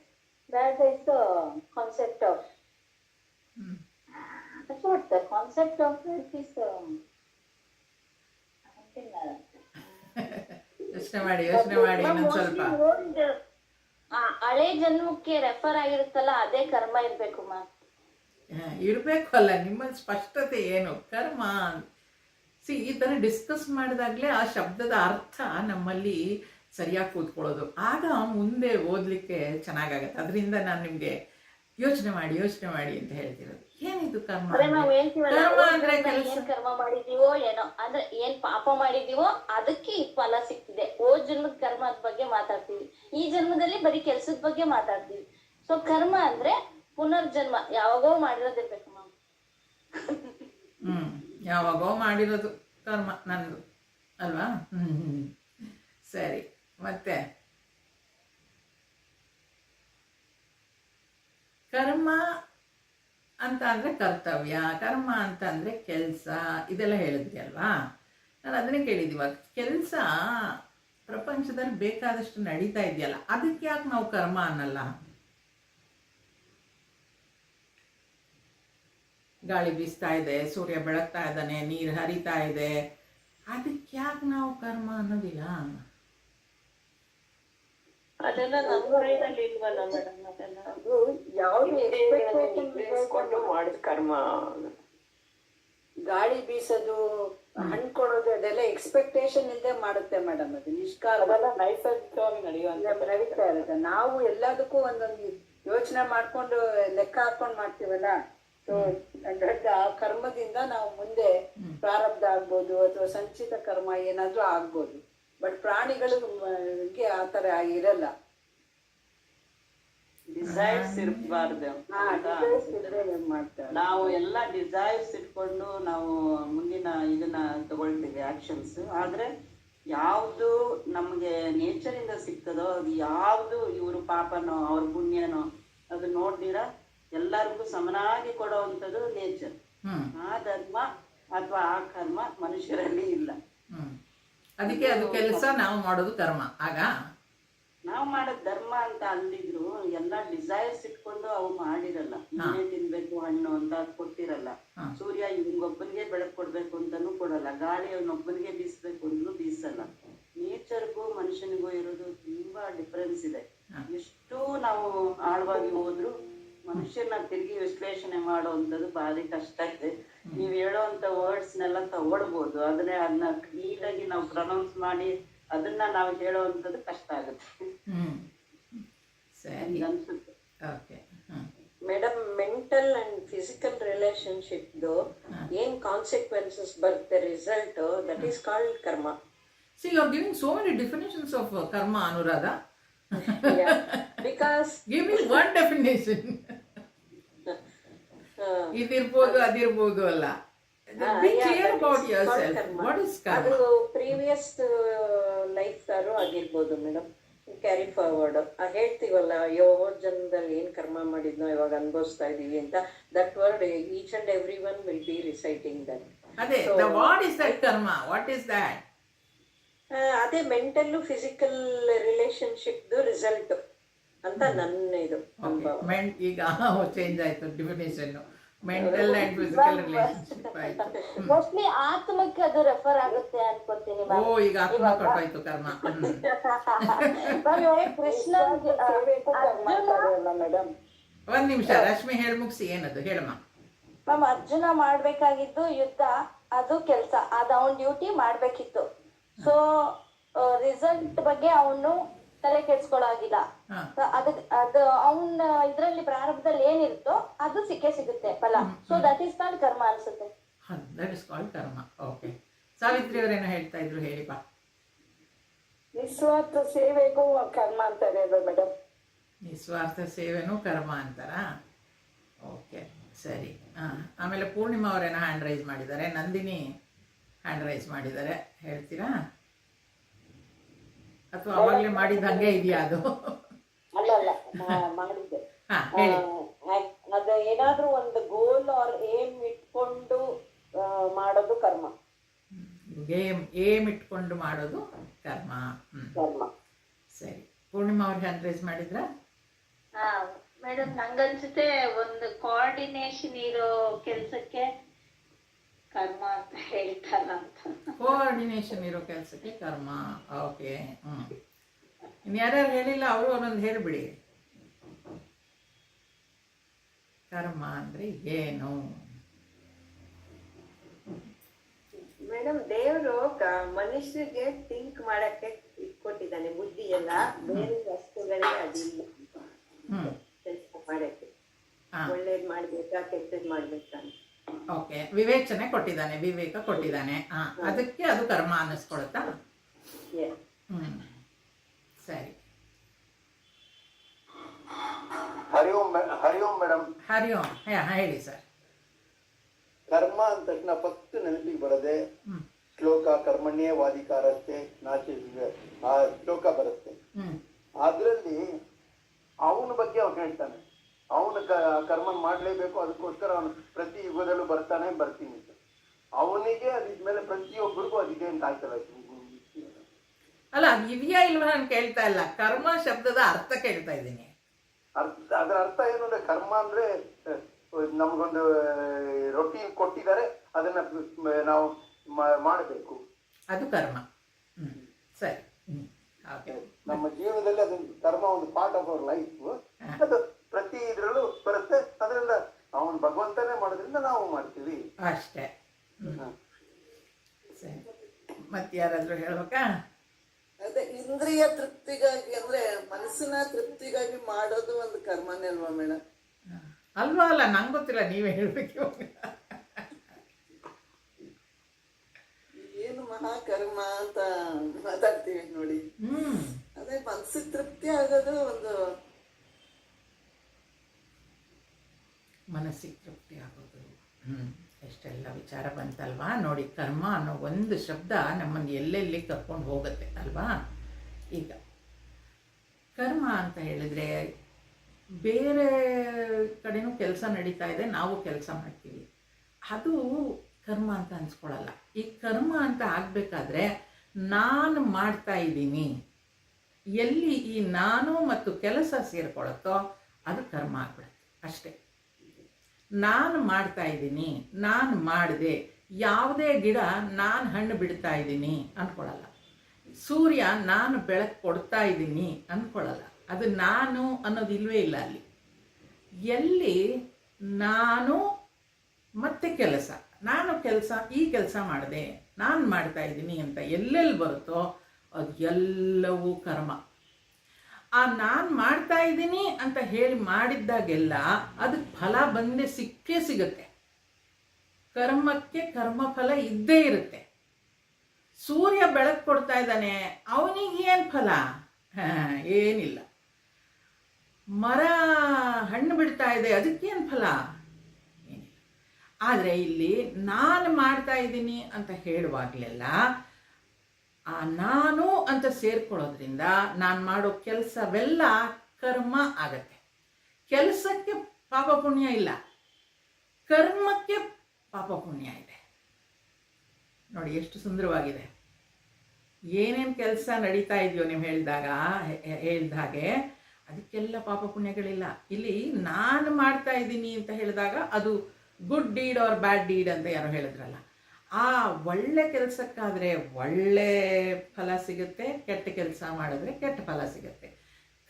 that is the concept of. That's what the concept of it is. ಯೋಚನೆ ಮಾಡಿ ಇನ್ನೊಂದು ಸ್ವಲ್ಪ. ಹಳೆ ಜನ್ಮಕ್ಕೆ refer ಆಗಿರುತ್ತಲ್ಲ, ಅದೇ ಕರ್ಮ ಇರ್ಬೇಕು ma'am. ಇರ್ಬೇಕು ಅಲ್ಲ, ನಿಮ್ಮಲ್ಲಿ ಸ್ಪಷ್ಟತೆ ಏನು ಕರ್ಮ? ಈ ಥರ ಡಿಸ್ಕಸ್ ಮಾಡಿದಾಗಲೇ ಆ ಶಬ್ದದ ಅರ್ಥ ನಮ್ಮಲ್ಲಿ ಸರಿಯಾಗಿ ಕೂತ್ಕೊಳ್ಳೋದು. ಆಗ ಮುಂದೆ ಓದಲಿಕ್ಕೆ ಚೆನ್ನಾಗಾಗತ್ತೆ. ಅದರಿಂದ ನಾನು ನಿಮಗೆ ಯೋಚನೆ ಮಾಡಿ ಅಂತ ಹೇಳ್ತಿರೋದು. ಏನಿದು ಕರ್ಮ? ಕರ್ಮ ಮಾಡಿದೀವೋ ಏನೋ, ಅಂದ್ರೆ ಏನ್ ಪಾಪ ಮಾಡಿದೀವೋ ಅದಕ್ಕೆ ಈ ಫಲ ಸಿಕ್ತಿದೆ. ಹೋದ್ ಜನ್ಮದ ಕರ್ಮದ ಬಗ್ಗೆ ಮಾತಾಡ್ತೀವಿ, ಈ ಜನ್ಮದಲ್ಲಿ ಬರೀ ಕೆಲ್ಸದ ಬಗ್ಗೆ ಮಾತಾಡ್ತೀವಿ. ಸೊ ಕರ್ಮ ಅಂದ್ರೆ ಪುನರ್ಜನ್ಮ, ಯಾವಾಗೋ ಮಾಡಿರೋದಿರ್ಬೇಕು ಮ್ಯಾಮ್. ಯಾವಾಗೋ ಮಾಡಿರೋದು ಕರ್ಮ ನಂದು ಅಲ್ವಾ? ಸರಿ, ಮತ್ತೆ ಕರ್ಮ ಅಂತ ಅಂದ್ರೆ ಕರ್ತವ್ಯ, ಕರ್ಮ ಅಂತ ಅಂದ್ರೆ ಕೆಲಸ, ಇದೆಲ್ಲ ಹೇಳಿದ್ರಿ ಅಲ್ವಾ? ನಾನು ಅದನ್ನೇ ಕೇಳಿದ್ದೀವ. ಕೆಲಸ ಪ್ರಪಂಚದಲ್ಲಿ ಬೇಕಾದಷ್ಟು ನಡೀತಾ ಇದೆಯಲ್ಲ, ಅದಕ್ಕೆ ಯಾಕೆ ನಾವು ಕರ್ಮ ಅನ್ನಲ್ಲ? ಗಾಳಿ ಬೀಸ್ತಾ ಇದೆ, ಸೂರ್ಯ ಬೆಳಗ್ತಾ ಇದ್ದಾನೆ, ನೀರು ಹರಿತಾ ಇದೆ, ಅದಕ್ಕೆ ಯಾಕೆ ನಾವು ಕರ್ಮ ಅನ್ನೋದಿಲ್ಲ? ಅದೆಲ್ಲ ನಮ್ಮ ಕೈಯಲ್ಲಿ ಇಲ್ವಲ್ಲ ಮೇಡಮ್. ಅದೆಲ್ಲ ಯಾವ್ದು ಮಾಡಿದ ಕರ್ಮ. ಗಾಳಿ ಬೀಸೋದು, ಹಣ್ಣು ಕೊಡೋದು, ಅದೆಲ್ಲ ಎಕ್ಸ್ಪೆಕ್ಟೇಷನ್ ಇಲ್ಲದೆ ಮಾಡುತ್ತೆ ಮೇಡಮ್. ಅದು ನಿಷ್ಕಾಲ ನೈಸರ್ಗಿಕವಾಗಿ ನಡೀತಾ ಇರುತ್ತೆ. ನಾವು ಎಲ್ಲದಕ್ಕೂ ಒಂದೊಂದು ಯೋಚನೆ ಮಾಡ್ಕೊಂಡು ಲೆಕ್ಕ ಹಾಕೊಂಡು ಮಾಡ್ತೀವಲ್ಲ. ಸೊ ಆ ಕರ್ಮದಿಂದ ನಾವು ಮುಂದೆ ಪ್ರಾರಬ್ಧ ಆಗ್ಬೋದು ಅಥವಾ ಸಂಚಿತ ಕರ್ಮ ಏನಾದ್ರೂ ಆಗ್ಬೋದು. ಬಟ್ ಪ್ರಾಣಿಗಳಿಗೆ ಆ ತರ ಇರಲ್ಲ. ಡಿಸೈರ್ಸ್ ಇರಬಾರ್ದು. ಮಾಡ್ತಾರೆ. ನಾವು ಎಲ್ಲ ಡಿಸೈರ್ಸ್ ಇಟ್ಕೊಂಡು ನಾವು ಮುಂದಿನ ಇದನ್ನ ತಗೊಳ್ತೀವಿ ಆಕ್ಷನ್ಸ್. ಆದ್ರೆ ಯಾವುದು ನಮಗೆ ನೇಚರಿಂದ ಸಿಗ್ತದೋ ಅದು ಯಾವುದು ಇವರು ಪಾಪನೋ ಅವ್ರ ಪುಣ್ಯನೋ ಅದು ನೋಡ್ದಿರ ಎಲ್ಲರಿಗೂ ಸಮನಾಗಿ ಕೊಡುವಂಥದ್ದು ನೇಚರ್. ಆ ಧರ್ಮ ಅಥವಾ ಆ ಕರ್ಮ ಮನುಷ್ಯರಲ್ಲಿ ಇಲ್ಲ. ಅದಕ್ಕೆ ಅದು ಕೆಲಸ ನಾವು ಮಾಡೋದು ಕರ್ಮ. ಆಗ ನಾವು ಮಾಡೋದು ಧರ್ಮ ಅಂತ ಅಂದಿದ್ರು ಎಲ್ಲ ಡಿಸೈರ್ಸ್ ಇಟ್ಕೊಂಡು ಅವು ಮಾಡಿರಲ್ಲ. ಇನ್ನೇ ತಿನ್ಬೇಕು ಹಣ್ಣು ಅಂತ ಕೊಟ್ಟಿರಲ್ಲ. ಸೂರ್ಯ ಇವನಿಗೊಬ್ಬನಿಗೆ ಬೆಳಕು ಕೊಡ್ಬೇಕು ಅಂತಾನು ಕೊಡಲ್ಲ. ಗಾಳಿ ಅವನೊಬ್ಬನಿಗೆ ಬೀಸ್ಬೇಕು ಅಂದ್ರೂ ಬೀಸಲ್ಲ. ನೇಚರ್ಗೂ ಮನುಷ್ಯನಿಗೂ ಇರೋದು ತುಂಬಾ ಡಿಫರೆನ್ಸ್ ಇದೆ. ಎಷ್ಟು ನಾವು ಆಳವಾಗಿ ಹೋದ್ರು ಮನುಷ್ಯನ ತಿರುಗಿ ವಿಶ್ಲೇಷಣೆ ಮಾಡುವಂಥದ್ದು ಭಾರಿ ಕಷ್ಟ ಇದೆ. ನೀವು ಹೇಳೋವಂಥ ವರ್ಡ್ಸ್ನೆಲ್ಲ ತಗೊಳ್ಬೋದು, ಆದ್ರೆ ಅದನ್ನ ನೀಟಾಗಿ ನಾವು ಪ್ರೊನೌನ್ಸ್ ಮಾಡಿ ಅದನ್ನ ನಾವು ಹೇಳುವಂಥದ್ದು ಕಷ್ಟ ಆಗುತ್ತೆ. ಸರಿ, ಅನ್ಸುತ್ತೆ. Okay. Madam, mental and physical relationship ಏನ್ ಕಾನ್ಸಿಕ್ವೆನ್ಸಸ್ ಬರುತ್ತೆ ರಿಸಲ್ಟ್, ದಟ್ ಈಸ್ ಕಾಲ್ಡ್ ಕರ್ಮ. See, you are giving so many definitions of karma, Anuradha. Because Give me one definition. ಇದಿರ್ಬೋದು ಅದಿರ್ಬೋದು ಅಲ್ಲ. Be clear about yourself. What is karma? ಅದು previous life ತಾರು ಆಗಿರ್ಬೋದು madam. Carry forward ಹೇಳ್ತೀವಲ್ಲ, ಜನ್ಮದಲ್ಲಿ ಏನ್ ಕರ್ಮ ಮಾಡಿದ್ನೋ ಇವಾಗ ಅನುಭವಿಸ್ತಾ ಇದೀವಿ ಅಂತ. That word each and every one will be reciting that. ಅದೇ, what is that karma? What is that? ಅದೇ ಮೆಂಟಲ್ ಫಿಸಿಕಲ್ ರಿಲೇಶನ್ಶಿಪ್ ರಿಸಲ್ಟ್ ಅಂತ ನನ್ನ ಇದು ಅನುಭವ. ಈಗ ಚೇಂಜ್ ಆಯ್ತು definition. Mental and physical relationship ಆಯ್ತು. ಮೋಸ್ಟ್ಲಿ ಆತ್ಮಕ್ಕೆ ಅದು ರೆಫರ್ ಆಗುತ್ತೆ ಅನ್ಕೋತೀನಿ. ಓ, ಈಗ ಆತ್ಮ ಕೊಟ್ಟಾಯ್ತು ಕರ್ಮ. ಕೃಷ್ಣ ಮೇಡಮ್ ಒಂದ್ ನಿಮಿಷ, ರಶ್ಮಿ ಹೇಳಿ ಮುಗಿಸಿ. ಏನದು ಹೇಳಮ್ಮ. ಮ್ಯಾಮ್, ಅರ್ಜುನ ಮಾಡ್ಬೇಕಾಗಿದ್ದು ಯುದ್ಧ, ಅದು ಕೆಲ್ಸ, ಅದು ಅವನ್ ಡ್ಯೂಟಿ ಮಾಡ್ಬೇಕಿತ್ತು. ಸೊ ರಿಸಲ್ಟ್ ಬಗ್ಗೆ ಅವನು ತಲೆ ಕೆಡ್ಸ್ಕೊಳಾಗಿಲ್ಲ. ಅದು ಅವನ ಇದ್ರಲ್ಲಿ ಪ್ರಾರಂಭದಲ್ಲಿ ಏನಿರುತ್ತೋ ಅದು ಸಿಗುತ್ತೆ ಫಲ. ಸೊ ದಟ್ ಈಸ್ ಕಾಲ್ಡ್ ಕರ್ಮ ಅನ್ಸುತ್ತೆ. ದಟ್ ಇಸ್ ಕಾಲ್ಡ್ ಕರ್ಮ. ಓಕೆ. ಸಾವಿತ್ರಿ ಅವರೇನೋ ಹೇಳ್ತಾ ಇದ್ರು, ಹೇಳಿ ಬಾ. ನಿಸ್ವಾರ್ಥ ಸೇವೆಗೂ ಕರ್ಮ ಅಂತಾರೆ ಮೇಡಮ್. ನಿಸ್ವಾರ್ಥ ಸೇವೆನೂ ಕರ್ಮ ಅಂತಾರ? ಓಕೆ, ಸರಿ. ಆಮೇಲೆ ಪೂರ್ಣಿಮಾ ಅವರೇನೋ ಹ್ಯಾಂಡ್ ರೈಸ್ ಮಾಡಿದ್ದಾರೆ, ನಂದಿನಿ ಹ್ಯಾಂಡ್ ರೈಸ್ ಮಾಡಿದ್ದಾರೆ. ಹೇಳ್ತೀರಾ ಅಥವಾ ಅವಾಗಲೇ ಮಾಡಿದ ಹಂಗೆ ಇದೆಯಾ ಅದು? ಅಲ್ಲ ಮಾಡಿದ್ದೆ. ಹೇಳಿ. ಅದು ಏನಾದ್ರೂ ಒಂದು ಗೋಲ್ ಆರ್ ಏಮ್ ಇಟ್ಕೊಂಡು ಮಾಡೋದು ಕರ್ಮ. ಏಮ್ ಇಟ್ಕೊಂಡು ಮಾಡೋದು ಕರ್ಮ. ಕರ್ಮ. ಸರಿ. ಪೂರ್ಣಿಮಾ ಅವ್ರು ಹ್ಯಾಂಡ್ ರೈಸ್ ಮಾಡಿದ್ರ? ಮೇಡಮ್, ನಂಗನ್ಸುತ್ತೆ ಒಂದು ಕೋಆರ್ಡಿನೇಷನ್ ಇರೋ ಕೆಲ್ಸಕ್ಕೆ ಕರ್ಮ ಅಂತ ಹೇಳ್ತಾರ ಅಂತ. ಕೋಆರ್ಡಿನೇಷನ್ ಇರೋ ಕೆಲಸಕ್ಕೆ ಕರ್ಮ. ಓಕೆ. ಇನ್ಯಾರ್ಯಾರು ಹೇಳಿಲ್ಲ ಅವರು ಒಂದೊಂದು ಹೇಳಿಬಿಡಿ. ಕರ್ಮ ಅಂದ್ರೆ ಏನು? ಮೇಡಮ್, ದೇವರು ಮನುಷ್ಯರಿಗೆ ಥಿಂಕ್ ಮಾಡಕ್ಕೆ ಇಟ್ಕೊಟ್ಟಿದ್ದಾನೆ ಬುದ್ಧಿ ಎಲ್ಲ, ಬೇರೆ ವಸ್ತುಗಳಿಗೆ ಅದಿಲ್ಲ ಕೆಲಸ ಮಾಡಕ್ಕೆ. ಒಳ್ಳೇದ್ ಮಾಡ್ಬೇಕಾ ಕೆಟ್ಟದ್ ಮಾಡ್ಬೇಕಾ. ಓಕೆ, ವಿವೇಚನೆ ಕೊಟ್ಟಿದ್ದಾನೆ, ವಿವೇಕ ಕೊಟ್ಟಿದ್ದಾನೆ. ಅದಕ್ಕೆ ಅದು ಕರ್ಮ ಅನ್ನಿಸ್ಕೊಳುತ್ತಾ? ಸರಿ. ಹರಿ ಓಂ ಮೇಡಮ್. ಹರಿ ಓಂ. ಹೇಳಿ ಸರ್. ಕರ್ಮ ಅಂದ ತಕ್ಷಣ ಫಸ್ಟ್ ನೆನಪಿಗೆ ಬರದೆ ಶ್ಲೋಕ ಕರ್ಮಣ್ಯೇ ವಾದಿಕಾರಕ್ಕೆ ನಾಚಿಸಿದೆ ಆ ಶ್ಲೋಕ ಬರುತ್ತೆ. ಅದ್ರಲ್ಲಿ ಅವನ ಬಗ್ಗೆ ಅವ್ನು ಹೇಳ್ತಾನೆ, ಅವನ ಕರ್ಮ ಮಾಡ್ಲೇಬೇಕು, ಅದಕ್ಕೋಸ್ಕರ ಅವನು ಪ್ರತಿ ಯುಗದಲ್ಲೂ ಬರ್ತೀನಿ. ಅವನಿಗೆ ಅದಿದ್ಮೇಲೆ ಪ್ರತಿಯೊಬ್ಬರಿಗೂ ಅದಿದೆ ಅಂತ ಆಯ್ತಲ್ಲ. ಅಲ್ಲ, ಅದು ಇದೆಯಾ ಇಲ್ವಾ ನಾನು ಕೇಳ್ತಾ ಇಲ್ಲ, ಕರ್ಮ ಶಬ್ದದ ಅರ್ಥ ಕೇಳ್ತಾ ಇದ್ದೀನಿ. ಅದರ ಅರ್ಥ ಏನು ಅಂದ್ರೆ, ಕರ್ಮ ಅಂದ್ರೆ ನಮ್ಗೊಂದು ರೊಟೀನ್ ಕೊಟ್ಟಿದ್ದಾರೆ, ಅದನ್ನ ನಾವು ಮಾಡಬೇಕು, ಅದು ಕರ್ಮ. ಸರಿ. ನಮ್ಮ ಜೀವನದಲ್ಲಿ ಅದು ಕರ್ಮ ಒಂದು ಪಾರ್ಟ್ ಆಫ್ ಅವರ್ ಲೈಫ್. ಅದು ಪ್ರತಿ ಇದ್ರಲ್ಲೂ ಬರುತ್ತೆ. ಅದರಿಂದ ಅವನು ಭಗವಂತನೇ ಮಾಡೋದ್ರಿಂದ ನಾವು ಮಾಡ್ತೀವಿ ಅಷ್ಟೇ. ಸರಿ. ಮತ್ತೆ ಯಾರಾದ್ರೂ ಹೇಳ್ಬೇಕಾ? ಅದೇ ಇಂದ್ರಿಯ ತೃಪ್ತಿಗಾಗಿ ಅಂದ್ರೆ ಮನಸ್ಸಿನ ತೃಪ್ತಿಗಾಗಿ ಮಾಡೋದು ಒಂದು ಕರ್ಮನೇ ಅಲ್ವಾ ಮೇಡಮ್? ಅಲ್ವಾ ಅಲ್ಲ, ನಂಗೆ ಗೊತ್ತಿಲ್ಲ, ನೀವೇ ಹೇಳಬೇಕು. ಏನು ಮಹಾಕರ್ಮ ಅಂತ ಮಾತಾಡ್ತೀವಿ ನೋಡಿ. ಅದೇ ಮನಸ್ಸಿಗೆ ತೃಪ್ತಿ ಆಗೋದು ಒಂದು, ಮನಸ್ಸಿಗೆ ತೃಪ್ತಿ ಆಗೋದು. ಎಷ್ಟೆಲ್ಲ ವಿಚಾರ ಬಂತಲ್ವಾ ನೋಡಿ. ಕರ್ಮ ಅನ್ನೋ ಒಂದು ಶಬ್ದ ನಮ್ಮನ್ನು ಎಲ್ಲೆಲ್ಲಿ ಕರ್ಕೊಂಡು ಹೋಗುತ್ತೆ ಅಲ್ವಾ. ಈಗ ಕರ್ಮ ಅಂತ ಹೇಳಿದ್ರೆ ಬೇರೆ ಕಡೆನೂ ಕೆಲಸ ನಡೀತಾ ಇದೆ, ನಾವು ಕೆಲಸ ಮಾಡ್ತೀವಿ, ಅದು ಕರ್ಮ ಅಂತ ಅನ್ಸ್ಕೊಳ್ಳಲ್ಲ. ಈ ಕರ್ಮ ಅಂತ ಆಗಬೇಕಾದ್ರೆ ನಾನು ಮಾಡ್ತಾ ಇದ್ದೀನಿ, ಎಲ್ಲಿ ಈ ನಾನು ಮತ್ತು ಕೆಲಸ ಸೇರ್ಕೊಳತ್ತೋ ಅದು ಕರ್ಮ ಆಗ್ಬಿಡುತ್ತೆ ಅಷ್ಟೇ. ನಾನು ಮಾಡ್ತಾ ಇದ್ದೀನಿ, ನಾನು ಮಾಡಿದೆ, ಯಾವುದೇ ಗಿಡ ನಾನು ಹಣ್ಣು ಬಿಡ್ತಾ ಇದ್ದೀನಿ ಅಂದ್ಕೊಳ್ಳಲ್ಲ. ಸೂರ್ಯ ನಾನು ಬೆಳಕು ಕೊಡ್ತಾ ಇದ್ದೀನಿ ಅಂದ್ಕೊಳ್ಳಲ್ಲ. ಅದು ನಾನು ಅನ್ನೋದು ಇಲ್ವೇ ಇಲ್ಲ ಅಲ್ಲಿ. ಎಲ್ಲಿ ನಾನು ಮತ್ತೆ ಕೆಲಸ, ನಾನು ಈ ಕೆಲಸ ಮಾಡಿದೆ, ನಾನು ಮಾಡ್ತಾ ಇದ್ದೀನಿ ಅಂತ ಎಲ್ಲೆಲ್ಲಿ ಬರುತ್ತೋ ಅದು ಎಲ್ಲವೂ ಕರ್ಮ. ಆ ನಾನು ಮಾಡ್ತಾ ಇದ್ದೀನಿ ಅಂತ ಹೇಳಿ ಮಾಡಿದ್ದಾಗೆಲ್ಲ ಅದಕ್ಕೆ ಫಲ ಬಂದೇ ಸಿಕ್ಕೇ ಸಿಗುತ್ತೆ. ಕರ್ಮಕ್ಕೆ ಕರ್ಮಫಲ ಇದ್ದೇ ಇರುತ್ತೆ. ಸೂರ್ಯ ಬೆಳಕು ಕೊಡ್ತಾ ಇದ್ದಾನೆ, ಅವನಿಗೆ ಏನು ಫಲ? ಏನಿಲ್ಲ. ಮರ ಹಣ್ಣು ಬಿಡ್ತಾ ಇದೆ, ಅದಕ್ಕೇನು ಫಲ? ಏನಿಲ್ಲ. ಆದರೆ ಇಲ್ಲಿ ನಾನು ಮಾಡ್ತಾ ಇದ್ದೀನಿ ಅಂತ ಹೇಳುವಾಗಲೆಲ್ಲ ಆ ನಾನು ಅಂತ ಸೇರ್ಕೊಳ್ಳೋದ್ರಿಂದ ನಾನು ಮಾಡೋ ಕೆಲಸವೆಲ್ಲ ಕರ್ಮ ಆಗತ್ತೆ. ಕೆಲಸಕ್ಕೆ ಪಾಪ ಪುಣ್ಯ ಇಲ್ಲ, ಕರ್ಮಕ್ಕೆ ಪಾಪ ಪುಣ್ಯ ಇದೆ. ನೋಡಿ ಎಷ್ಟು ಸುಂದರವಾಗಿದೆ. ಏನೇನು ಕೆಲಸ ನಡೀತಾ ಇದೆಯೋ ನೀವು ಹೇಳ್ದ ಹಾಗೆ ಅದಕ್ಕೆಲ್ಲ ಪಾಪ ಪುಣ್ಯಗಳಿಲ್ಲ. ಇಲ್ಲಿ ನಾನು ಮಾಡ್ತಾ ಇದ್ದೀನಿ ಅಂತ ಹೇಳಿದಾಗ ಅದು ಗುಡ್ ಡೀಡ್ ಆರ್ ಬ್ಯಾಡ್ ಡೀಡ್ ಅಂತ ಯಾರೋ ಹೇಳಿದ್ರಲ್ಲ, ಆ ಒಳ್ಳೆ ಕೆಲಸಕ್ಕಾದರೆ ಒಳ್ಳೆ ಫಲ ಸಿಗುತ್ತೆ, ಕೆಟ್ಟ ಕೆಲಸ ಮಾಡಿದ್ರೆ ಕೆಟ್ಟ ಫಲ ಸಿಗುತ್ತೆ.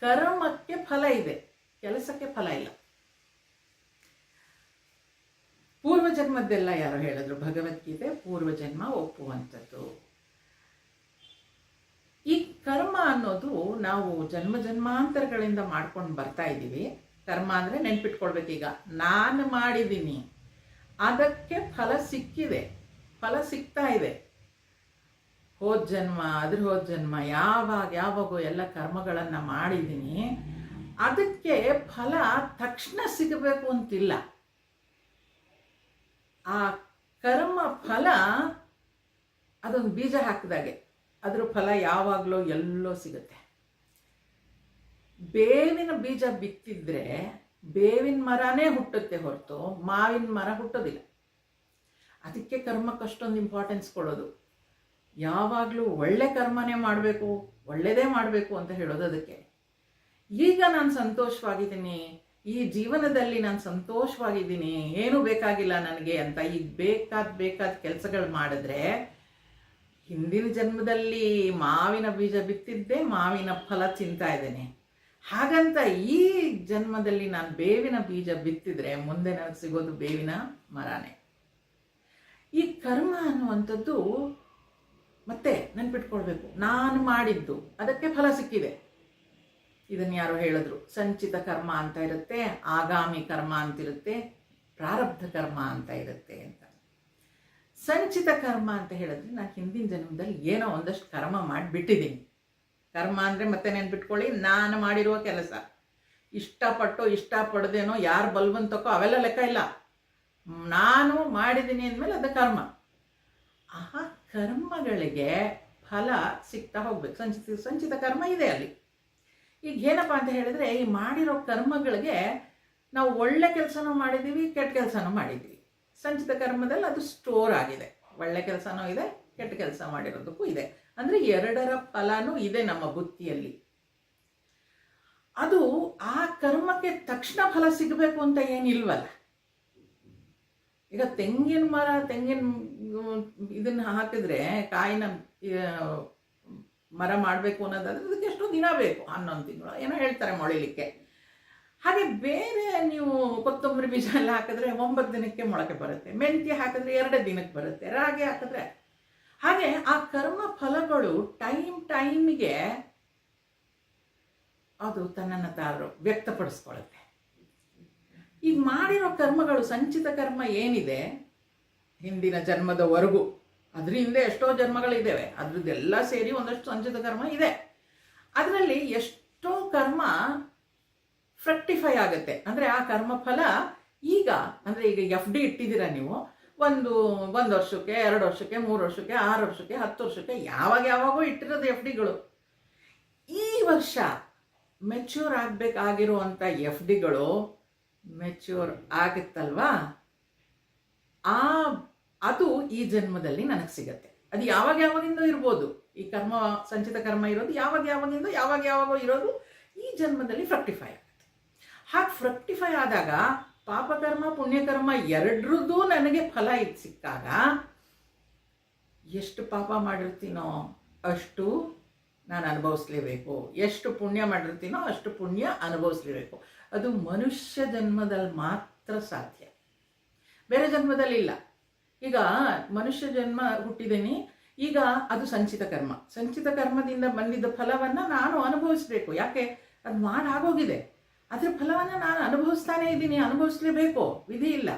ಕರ್ಮಕ್ಕೆ ಫಲ ಇದೆ, ಕೆಲಸಕ್ಕೆ ಫಲ ಇಲ್ಲ. ಪೂರ್ವಜನ್ಮದ್ದೆಲ್ಲ ಯಾರೋ ಹೇಳಿದ್ರು, ಭಗವದ್ಗೀತೆ ಪೂರ್ವಜನ್ಮ ಒಪ್ಪುವಂಥದ್ದು. ಈ ಕರ್ಮ ಅನ್ನೋದು ನಾವು ಜನ್ಮಾಂತರಗಳಿಂದ ಮಾಡ್ಕೊಂಡು ಬರ್ತಾ ಇದ್ದೀವಿ. ಕರ್ಮ ಅಂದರೆ ನೆನ್ಪಿಟ್ಕೊಳ್ಬೇಕೀಗ, ನಾನು ಮಾಡಿದ್ದೀನಿ, ಅದಕ್ಕೆ ಫಲ ಸಿಕ್ಕಿದೆ, ಫಲ ಸಿಗ್ತಾ ಇದೆ. ಹೋದ ಜನ್ಮ, ಹೋದ ಜನ್ಮ ಯಾವಾಗೋ ಎಲ್ಲ ಕರ್ಮಗಳನ್ನು ಮಾಡಿದ್ದೀನಿ, ಅದಕ್ಕೆ ಫಲ ತಕ್ಷಣ ಸಿಗಬೇಕು ಅಂತಿಲ್ಲ. ಆ ಕರ್ಮ ಫಲ ಅದೊಂದು ಬೀಜ ಹಾಕಿದಾಗೆ, ಅದ್ರ ಫಲ ಯಾವಾಗಲೋ ಎಲ್ಲೋ ಸಿಗುತ್ತೆ. ಬೇವಿನ ಬೀಜ ಬಿತ್ತಿದ್ರೆ ಬೇವಿನ ಮರನೇ ಹುಟ್ಟುತ್ತೆ ಹೊರತು ಮಾವಿನ ಮರ ಹುಟ್ಟೋದಿಲ್ಲ. ಅದಕ್ಕೆ ಕರ್ಮಕ್ಕೆ ಅಷ್ಟೊಂದು ಇಂಪಾರ್ಟೆನ್ಸ್ ಕೊಡೋದು. ಯಾವಾಗಲೂ ಒಳ್ಳೆ ಕರ್ಮನೇ ಮಾಡಬೇಕು, ಒಳ್ಳೆಯದೇ ಮಾಡಬೇಕು ಅಂತ ಹೇಳೋದು ಅದಕ್ಕೆ. ಈಗ ನಾನು ಸಂತೋಷವಾಗಿದ್ದೀನಿ, ಈ ಜೀವನದಲ್ಲಿ ನಾನು ಸಂತೋಷವಾಗಿದ್ದೀನಿ, ಏನೂ ಬೇಕಾಗಿಲ್ಲ ನನಗೆ ಅಂತ ಈಗ ಬೇಕಾದ ಕೆಲಸಗಳು ಮಾಡಿದ್ರೆ, ಹಿಂದಿನ ಜನ್ಮದಲ್ಲಿ ಮಾವಿನ ಬೀಜ ಬಿತ್ತಿದ್ದೆ, ಮಾವಿನ ಫಲ ತಿಂತಾ ಇದ್ದೇನೆ, ಹಾಗಂತ ಈ ಜನ್ಮದಲ್ಲಿ ನಾನು ಬೇವಿನ ಬೀಜ ಬಿತ್ತಿದ್ರೆ ಮುಂದೆ ನನಗೆ ಸಿಗೋದು ಬೇವಿನ ಮರನೇ. ಈ ಕರ್ಮ ಅನ್ನುವಂಥದ್ದು ಮತ್ತೆ ನೆನ್ಪಿಟ್ಕೊಳ್ಬೇಕು, ನಾನು ಮಾಡಿದ್ದು ಅದಕ್ಕೆ ಫಲ ಸಿಕ್ಕಿದೆ. ಇದನ್ನು ಯಾರೋ ಹೇಳಿದ್ರು, ಸಂಚಿತ ಕರ್ಮ ಅಂತ ಇರುತ್ತೆ, ಆಗಾಮಿ ಕರ್ಮ ಅಂತಿರುತ್ತೆ, ಪ್ರಾರಬ್ಧ ಕರ್ಮ ಅಂತ ಇರುತ್ತೆ ಅಂತ. ಸಂಚಿತ ಕರ್ಮ ಅಂತ ಹೇಳಿದ್ರೆ ನಾನು ಹಿಂದಿನ ಜನ್ಮದಲ್ಲಿ ಏನೋ ಒಂದಷ್ಟು ಕರ್ಮ ಮಾಡಿಬಿಟ್ಟಿದ್ದೀನಿ. ಕರ್ಮ ಅಂದರೆ ಮತ್ತೆ ನೆನ್ಪಿಟ್ಕೊಳ್ಳಿ, ನಾನು ಮಾಡಿರುವ ಕೆಲಸ, ಇಷ್ಟಪಡದೇನೋ ಯಾರು ಬಲ್ವಂತಕ್ಕೋ ಅವೆಲ್ಲ ಲೆಕ್ಕ ಇಲ್ಲ. ನಾನು ಮಾಡಿದ್ದೀನಿ ಅಂದಮೇಲೆ ಅದು ಕರ್ಮ. ಆ ಕರ್ಮಗಳಿಗೆ ಫಲ ಸಿಗ್ತಾ ಹೋಗ್ಬೇಕು. ಸಂಚಿತ ಕರ್ಮ ಇದೆ ಅಲ್ಲಿ. ಈಗ ಏನಪ್ಪ ಅಂತ ಹೇಳಿದ್ರೆ, ಈ ಮಾಡಿರೋ ಕರ್ಮಗಳಿಗೆ ನಾವು ಒಳ್ಳೆ ಕೆಲಸನೂ ಮಾಡಿದ್ದೀವಿ, ಕೆಟ್ಟ ಕೆಲಸನೂ ಮಾಡಿದ್ದೀವಿ. ಸಂಚಿತ ಕರ್ಮದಲ್ಲಿ ಅದು ಸ್ಟೋರ್ ಆಗಿದೆ, ಒಳ್ಳೆ ಕೆಲಸನೂ ಇದೆ, ಕೆಟ್ಟ ಕೆಲಸ ಮಾಡಿರೋದಕ್ಕೂ ಇದೆ. ಅಂದರೆ ಎರಡರ ಫಲನೂ ಇದೆ ನಮ್ಮ ಬುದ್ಧಿಯಲ್ಲಿ. ಅದು ಆ ಕರ್ಮಕ್ಕೆ ತಕ್ಷಣ ಫಲ ಸಿಗಬೇಕು ಅಂತ ಏನಿಲ್ವಲ್ಲ. ಈಗ ತೆಂಗಿನ ಇದನ್ನು ಹಾಕಿದ್ರೆ, ಕಾಯಿನ ಮರ ಮಾಡಬೇಕು ಅನ್ನೋದಾದ್ರೆ ಅದಕ್ಕೆ ಎಷ್ಟೋ ದಿನ ಬೇಕು, 11 ತಿಂಗಳು ಏನೋ ಹೇಳ್ತಾರೆ ಮೊಳಿಲಿಕ್ಕೆ. ಹಾಗೆ ಬೇರೆ ನೀವು ಕೊತ್ತಂಬರಿ ಬೀಜ ಎಲ್ಲ ಹಾಕಿದ್ರೆ 9 ದಿನಕ್ಕೆ ಮೊಳಕೆ ಬರುತ್ತೆ, ಮೆಂತ್ಯ ಹಾಕಿದ್ರೆ 2 ದಿನಕ್ಕೆ ಬರುತ್ತೆ, ರಾಗಿ ಹಾಕಿದ್ರೆ ಹಾಗೆ. ಆ ಕರ್ಮ ಫಲಗಳು ಟೈಮಿಗೆ ಅದು ತನ್ನನ್ನು ತಾನು ವ್ಯಕ್ತಪಡಿಸ್ಕೊಳ್ಳುತ್ತೆ. ಈಗ ಮಾಡಿರೋ ಕರ್ಮಗಳು, ಸಂಚಿತ ಕರ್ಮ ಏನಿದೆ ಹಿಂದಿನ ಜನ್ಮದವರೆಗೂ, ಅದ್ರ ಹಿಂದೆ ಎಷ್ಟೋ ಜನ್ಮಗಳಿದ್ದಾವೆ, ಅದ್ರದ್ದೆಲ್ಲ ಸೇರಿ ಒಂದಷ್ಟು ಸಂಚಿತ ಕರ್ಮ ಇದೆ. ಅದರಲ್ಲಿ ಎಷ್ಟೋ ಕರ್ಮ ಫ್ರಕ್ಟಿಫೈ ಆಗುತ್ತೆ. ಅಂದರೆ ಆ ಕರ್ಮ ಫಲ ಈಗ, ಅಂದರೆ ಈಗ FD ಇಟ್ಟಿದ್ದೀರಾ ನೀವು, ಒಂದು ವರ್ಷಕ್ಕೆ, 2 ವರ್ಷಕ್ಕೆ, 3 ವರ್ಷಕ್ಕೆ, 6 ವರ್ಷಕ್ಕೆ, 10 ವರ್ಷಕ್ಕೆ, ಯಾವಾಗೋ ಇಟ್ಟಿರೋದು FDಗಳು. ಈ ವರ್ಷ ಮೆಚ್ಯೂರ್ ಆಗಬೇಕಾಗಿರುವಂಥ FDಗಳು ಮೆಚ್ಯೂರ್ ಆಗುತ್ತಲ್ವಾ, ಅದು ಈ ಜನ್ಮದಲ್ಲಿ ನನಗೆ ಸಿಗತ್ತೆ. ಅದು ಯಾವಾಗಿಂದ ಇರ್ಬೋದು. ಈ ಕರ್ಮ, ಸಂಚಿತ ಕರ್ಮ ಇರೋದು ಯಾವಾಗಿಂದ ಯಾವಾಗೋ ಇರೋದು ಈ ಜನ್ಮದಲ್ಲಿ ಫ್ರಕ್ಟಿಫೈ ಆಗುತ್ತೆ. ಹಾಗೆ ಫ್ರಕ್ಟಿಫೈ ಆದಾಗ ಪಾಪಕರ್ಮ ಪುಣ್ಯಕರ್ಮ ಎರಡರದ್ದು ನನಗೆ ಫಲ ಸಿಕ್ಕಾಗ ಎಷ್ಟು ಪಾಪ ಮಾಡಿರ್ತೀನೋ ಅಷ್ಟು ನಾನು ಅನುಭವಿಸ್ಲೇಬೇಕು, ಎಷ್ಟು ಪುಣ್ಯ ಮಾಡಿರ್ತೀನೋ ಅಷ್ಟು ಪುಣ್ಯ ಅನುಭವಿಸ್ಲೇಬೇಕು. ಅದು ಮನುಷ್ಯ ಜನ್ಮದಲ್ಲಿ ಮಾತ್ರ ಸಾಧ್ಯ, ಬೇರೆ ಜನ್ಮದಲ್ಲಿ ಇಲ್ಲ. ಈಗ ಮನುಷ್ಯ ಜನ್ಮ ಹುಟ್ಟಿದ್ದೀನಿ, ಈಗ ಅದು ಸಂಚಿತ ಕರ್ಮ. ಸಂಚಿತ ಕರ್ಮದಿಂದ ಬಂದಿದ್ದ ಫಲವನ್ನು ನಾನು ಅನುಭವಿಸ್ಬೇಕು. ಯಾಕೆ? ಅದು ಮಾಡಾಗೋಗಿದೆ, ಅದರ ಫಲವನ್ನು ನಾನು ಅನುಭವಿಸ್ತಾನೇ ಇದ್ದೀನಿ, ಅನುಭವಿಸ್ಲೇಬೇಕು, ವಿಧಿ ಇಲ್ಲ.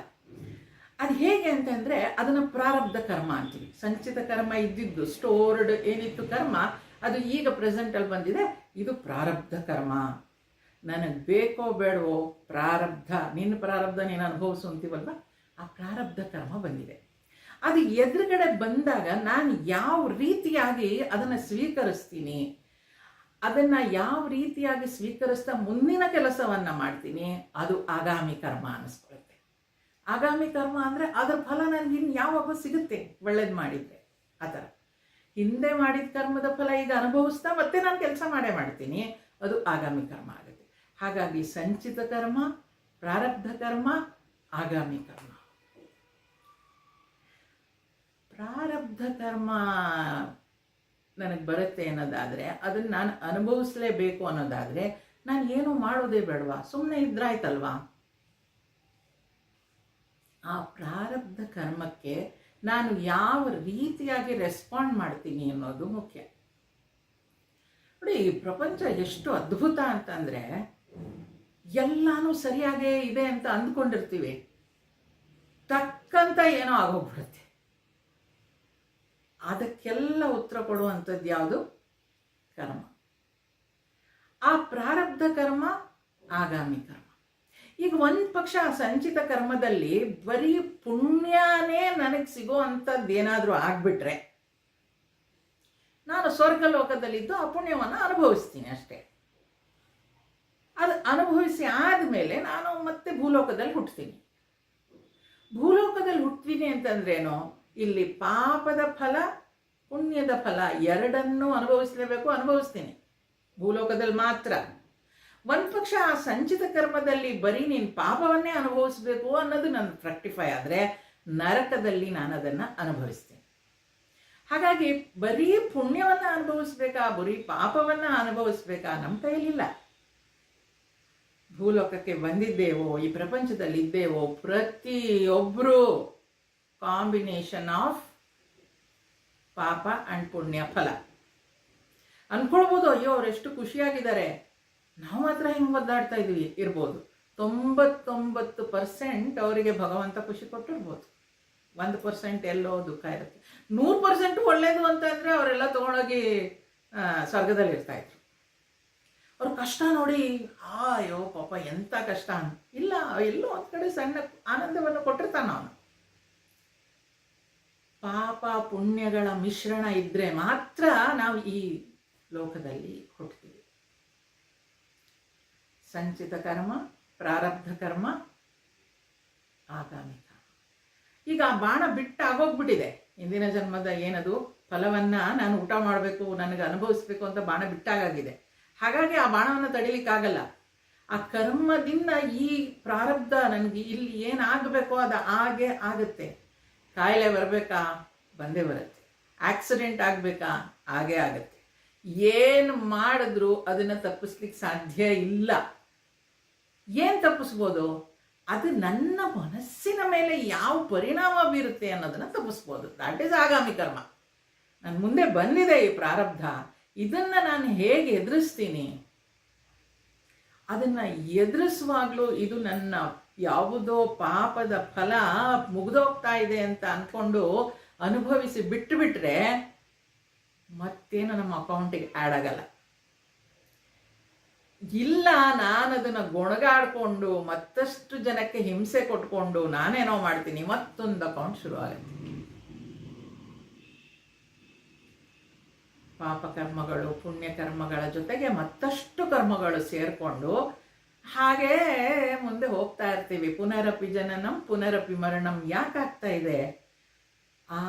ಅದು ಹೇಗೆ ಅಂತಂದರೆ ಅದನ್ನು ಪ್ರಾರಬ್ಧ ಕರ್ಮ ಅಂತೀವಿ. ಸಂಚಿತ ಕರ್ಮ ಇದ್ದಿದ್ದು, ಸ್ಟೋರ್ಡ್ ಏನಿತ್ತು ಕರ್ಮ, ಅದು ಈಗ ಪ್ರೆಸೆಂಟಲ್ಲಿ ಬಂದಿದೆ, ಇದು ಪ್ರಾರಬ್ಧ ಕರ್ಮ. ನನಗೆ ಬೇಕೋ ಬೇಡವೋ ಪ್ರಾರಬ್ಧ, ನಿನ್ನ ಪ್ರಾರಬ್ಧ ನೀನು ಅನುಭವಿಸು ಅಂತೀವಲ್ವ, ಆ ಪ್ರಾರಬ್ಧ ಕರ್ಮ ಬಂದಿದೆ. ಅದು ಎದುರುಗಡೆ ಬಂದಾಗ ನಾನು ಯಾವ ರೀತಿಯಾಗಿ ಅದನ್ನು ಸ್ವೀಕರಿಸ್ತೀನಿ, ಅದನ್ನು ಯಾವ ರೀತಿಯಾಗಿ ಸ್ವೀಕರಿಸ್ತಾ ಮುಂದಿನ ಕೆಲಸವನ್ನು ಮಾಡ್ತೀನಿ, ಅದು ಆಗಾಮಿ ಕರ್ಮ ಅನ್ನಿಸ್ಕೊಳುತ್ತೆ. ಆಗಾಮಿ ಕರ್ಮ ಅಂದರೆ ಅದರ ಫಲ ನನಗೆ ಇನ್ನು ಯಾವಾಗ ಸಿಗುತ್ತೆ, ಒಳ್ಳೇದು ಮಾಡಿದರೆ. ಆ ಥರ ಹಿಂದೆ ಮಾಡಿದ ಕರ್ಮದ ಫಲ ಈಗ ಅನುಭವಿಸ್ತಾ ಮತ್ತೆ ನಾನು ಕೆಲಸ ಮಾಡ್ತೀನಿ, ಅದು ಆಗಾಮಿ ಕರ್ಮ ಆಗುತ್ತೆ. ಹಾಗಾಗಿ ಸಂಚಿತ ಕರ್ಮ, ಪ್ರಾರಬ್ಧ ಕರ್ಮ, ಆಗಾಮಿ ಕರ್ಮ. ಪ್ರಾರಬ್ಧ ಕರ್ಮ ನನಗೆ ಬರುತ್ತೆ ಅನ್ನೋದಾದರೆ, ಅದನ್ನು ನಾನು ಅನುಭವಿಸಲೇಬೇಕು ಅನ್ನೋದಾದರೆ ನಾನು ಏನು ಮಾಡೋದೇ ಬೇಡವಾ, ಸುಮ್ಮನೆ ಇದ್ರಾಯ್ತಲ್ವಾ? ಆ ಪ್ರಾರಬ್ಧ ಕರ್ಮಕ್ಕೆ ನಾನು ಯಾವ ರೀತಿಯಾಗಿ ರೆಸ್ಪಾಂಡ್ ಮಾಡ್ತೀನಿ ಅನ್ನೋದು ಮುಖ್ಯ. ನೋಡಿ, ಈ ಪ್ರಪಂಚ ಎಷ್ಟು ಅದ್ಭುತ ಅಂತಂದರೆ, ಎಲ್ಲಾನು ಸರಿಯಾಗೇ ಇದೆ ಅಂತ ಅಂದ್ಕೊಂಡಿರ್ತೀವಿ, ತಕ್ಕಂತ ಏನೋ ಆಗೋಗ್ಬಿಡುತ್ತೆ. ಅದಕ್ಕೆಲ್ಲ ಉತ್ತರ ಕೊಡುವಂಥದ್ದು ಯಾವುದು? ಕರ್ಮ. ಆ ಪ್ರಾರಬ್ಧ ಕರ್ಮ, ಆಗಾಮಿ ಕರ್ಮ. ಈಗ ಒಂದು ಪಕ್ಷ ಆ ಸಂಚಿತ ಕರ್ಮದಲ್ಲಿ ಬರೀ ಪುಣ್ಯನೇ ನನಗೆ ಸಿಗೋ ಅಂಥದ್ದು ಏನಾದರೂ ಆಗಿಬಿಟ್ರೆ, ನಾನು ಸ್ವರ್ಗ ಲೋಕದಲ್ಲಿದ್ದು ಆ ಪುಣ್ಯವನ್ನು ಅನುಭವಿಸ್ತೀನಿ ಅಷ್ಟೇ. ಅದು ಅನುಭವಿಸಿ ಆದಮೇಲೆ ನಾನು ಮತ್ತೆ ಭೂಲೋಕದಲ್ಲಿ ಹುಟ್ತೀನಿ. ಭೂಲೋಕದಲ್ಲಿ ಹುಟ್ತೀನಿ ಅಂತಂದ್ರೇನು? ಇಲ್ಲಿ ಪಾಪದ ಫಲ, ಪುಣ್ಯದ ಫಲ ಎರಡನ್ನೂ ಅನುಭವಿಸಲೇಬೇಕು, ಅನುಭವಿಸ್ತೀನಿ ಭೂಲೋಕದಲ್ಲಿ ಮಾತ್ರ. ಒಂದು ಪಕ್ಷ ಆ ಸಂಚಿತ ಕರ್ಮದಲ್ಲಿ ಬರೀ ನೀನು ಪಾಪವನ್ನೇ ಅನುಭವಿಸ್ಬೇಕು ಅನ್ನೋದು ನನ್ನ ಫ್ರಕ್ಟಿಫೈ ಆದರೆ, ನರಕದಲ್ಲಿ ನಾನು ಅದನ್ನು ಅನುಭವಿಸ್ತೀನಿ. ಹಾಗಾಗಿ ಬರೀ ಪುಣ್ಯವನ್ನು ಅನುಭವಿಸ್ಬೇಕಾ, ಬರೀ ಪಾಪವನ್ನು ಅನುಭವಿಸ್ಬೇಕಾ, ನಮ್ಮ ಕೈಯಲ್ಲಿಲ್ಲ. ಭೂಲೋಕಕ್ಕೆ ಬಂದಿದ್ದೇವೋ, ಈ ಪ್ರಪಂಚದಲ್ಲಿ ಇದ್ದೇವೋ, ಪ್ರತಿಯೊಬ್ಬರೂ ಕಾಂಬಿನೇಷನ್ ಆಫ್ ಪಾಪ ಆ್ಯಂಡ್ ಪುಣ್ಯ ಫಲ. ಅಂದ್ಕೊಳ್ಬೋದು, ಅಯ್ಯೋ ಅವರೆಷ್ಟು ಖುಷಿಯಾಗಿದ್ದಾರೆ, ನಾವು ಮಾತ್ರ ಹಿಂಗೆ ಒದ್ದಾಡ್ತಾ ಇದ್ವಿ ಇರ್ಬೋದು. 99% ಅವರಿಗೆ ಭಗವಂತ ಖುಷಿ ಕೊಟ್ಟಿರ್ಬೋದು, 1% ಎಲ್ಲೋ ದುಃಖ ಇರುತ್ತೆ. 100% ಒಳ್ಳೇದು ಅಂತಂದರೆ ಅವರೆಲ್ಲ ತೊಗೊಂಡೋಗಿ ಸ್ವರ್ಗದಲ್ಲಿ ಇರ್ತಾಯಿದ್ರು. ಅವ್ರ ಕಷ್ಟ ನೋಡಿ, ಅಯ್ಯೋ ಪಾಪ ಎಂಥ ಕಷ್ಟ ಇಲ್ಲ, ಎಲ್ಲೋ ಒಂದು ಕಡೆ ಸಣ್ಣ ಆನಂದವನ್ನು ಕೊಟ್ಟಿರ್ತಾನ ಅವನು. ಪಾಪ ಪುಣ್ಯಗಳ ಮಿಶ್ರಣ ಇದ್ದರೆ ಮಾತ್ರ ನಾವು ಈ ಲೋಕದಲ್ಲಿ ಹುಟ್ಟುತ್ತೀವಿ. ಸಂಚಿತ ಕರ್ಮ, ಪ್ರಾರಬ್ಧ ಕರ್ಮ, ಆಗಾಮಿ ಕರ್ಮ. ಈಗ ಆ ಬಾಣ ಬಿಟ್ಟು ಆಗೋಗ್ಬಿಟ್ಟಿದೆ. ಹಿಂದಿನ ಜನ್ಮದ ಏನದು ಫಲವನ್ನು ನಾನು ಊಟ ಮಾಡಬೇಕು, ನನಗೆ ಅನುಭವಿಸ್ಬೇಕು ಅಂತ ಬಾಣ ಬಿಟ್ಟಾಗಿದೆ. ಹಾಗಾಗಿ ಆ ಬಾಣವನ್ನು ತಡಿಲಿಕ್ಕಾಗಲ್ಲ. ಆ ಕರ್ಮದಿಂದ ಈ ಪ್ರಾರಬ್ಧ ನನಗೆ ಇಲ್ಲಿ ಏನಾಗಬೇಕೋ ಅದು ಹಾಗೆ ಆಗುತ್ತೆ. ಕಾಯಿಲೆ ಬರಬೇಕಾ, ಬಂದೇ ಬರುತ್ತೆ. ಆಕ್ಸಿಡೆಂಟ್ ಆಗಬೇಕಾ, ಹಾಗೇ ಆಗುತ್ತೆ. ಏನು ಮಾಡಿದ್ರೂ ಅದನ್ನು ತಪ್ಪಿಸ್ಲಿಕ್ಕೆ ಸಾಧ್ಯ ಇಲ್ಲ. ಏನು ತಪ್ಪಿಸ್ಬೋದು? ಅದು ನನ್ನ ಮನಸ್ಸಿನ ಮೇಲೆ ಯಾವ ಪರಿಣಾಮ ಬೀರುತ್ತೆ ಅನ್ನೋದನ್ನು ತಪ್ಪಿಸ್ಬೋದು. ದಾಟ್ ಈಸ್ ಆಗಾಮಿ ಕರ್ಮ. ನನ್ನ ಮುಂದೆ ಬಂದಿದೆ ಈ ಪ್ರಾರಬ್ಧ, ಇದನ್ನು ನಾನು ಹೇಗೆ ಎದುರಿಸ್ತೀನಿ, ಅದನ್ನು ಎದುರಿಸುವಾಗಲೂ ಇದು ನನ್ನ ಯಾವುದೋ ಪಾಪದ ಫಲ ಮುಗಿದೋಗ್ತಾ ಇದೆ ಅಂತ ಅಂದ್ಕೊಂಡು ಅನುಭವಿಸಿ ಬಿಟ್ಟುಬಿಟ್ರೆ ಮತ್ತೇನು ನಮ್ಮ ಅಕೌಂಟಿಗೆ ಆ್ಯಡ್ ಆಗಲ್ಲ. ಇಲ್ಲ, ನಾನು ಅದನ್ನು ಗೊಣಗಾಡಿಕೊಂಡು ಮತ್ತಷ್ಟು ಜನಕ್ಕೆ ಹಿಂಸೆ ಕೊಟ್ಕೊಂಡು ನಾನೇನೋ ಮಾಡ್ತೀನಿ, ಮತ್ತೊಂದು ಅಕೌಂಟ್ ಶುರು ಆಗುತ್ತೆ. ಪಾಪ ಕರ್ಮಗಳು ಪುಣ್ಯ ಕರ್ಮಗಳ ಜೊತೆಗೆ ಮತ್ತಷ್ಟು ಕರ್ಮಗಳು ಸೇರಿಕೊಂಡು ಹಾಗೇ ಮುಂದೆ ಹೋಗ್ತಾ ಇರ್ತೀವಿ. ಪುನರಪಿ ಜನನಂ ಪುನರಪಿ ಮರಣಂ ಯಾಕಾಗ್ತಾ ಇದೆ? ಆ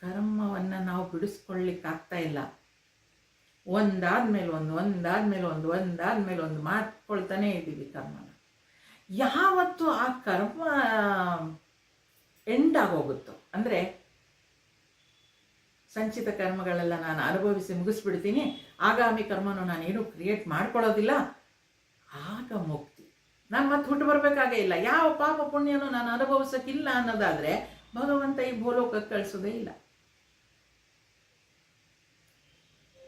ಕರ್ಮವನ್ನು ನಾವು ಬಿಡಿಸ್ಕೊಳ್ಳಿಕ್ಕಾಗ್ತಾ ಇಲ್ಲ. ಒಂದಾದ್ಮೇಲೆ ಒಂದು ಮಾಡ್ಕೊಳ್ತಾನೆ ಇದ್ದೀವಿ ಕರ್ಮನ. ಯಾವತ್ತು ಆ ಕರ್ಮ ಎಂಡ್ ಆಗೋಗುತ್ತೋ, ಅಂದರೆ ಸಂಚಿತ ಕರ್ಮಗಳೆಲ್ಲ ನಾನು ಅನುಭವಿಸಿ ಮುಗಿಸ್ಬಿಡ್ತೀನಿ, ಆಗಾಮಿ ಕರ್ಮನು ನಾನೇನು ಕ್ರಿಯೇಟ್ ಮಾಡ್ಕೊಳ್ಳೋದಿಲ್ಲ, ಆಗ ಮುಕ್ತಿ. ನಾನು ಮತ್ತೆ ಹುಟ್ಟು ಬರಬೇಕಾಗೇ ಇಲ್ಲ. ಯಾವ ಪಾಪ ಪುಣ್ಯನೂ ನಾನು ಅನುಭವಿಸೋಕ್ಕಿಲ್ಲ ಅನ್ನೋದಾದರೆ ಭಗವಂತ ಈ ಭೂಲೋಕಕ್ಕೆ ಕಳಿಸೋದೇ ಇಲ್ಲ.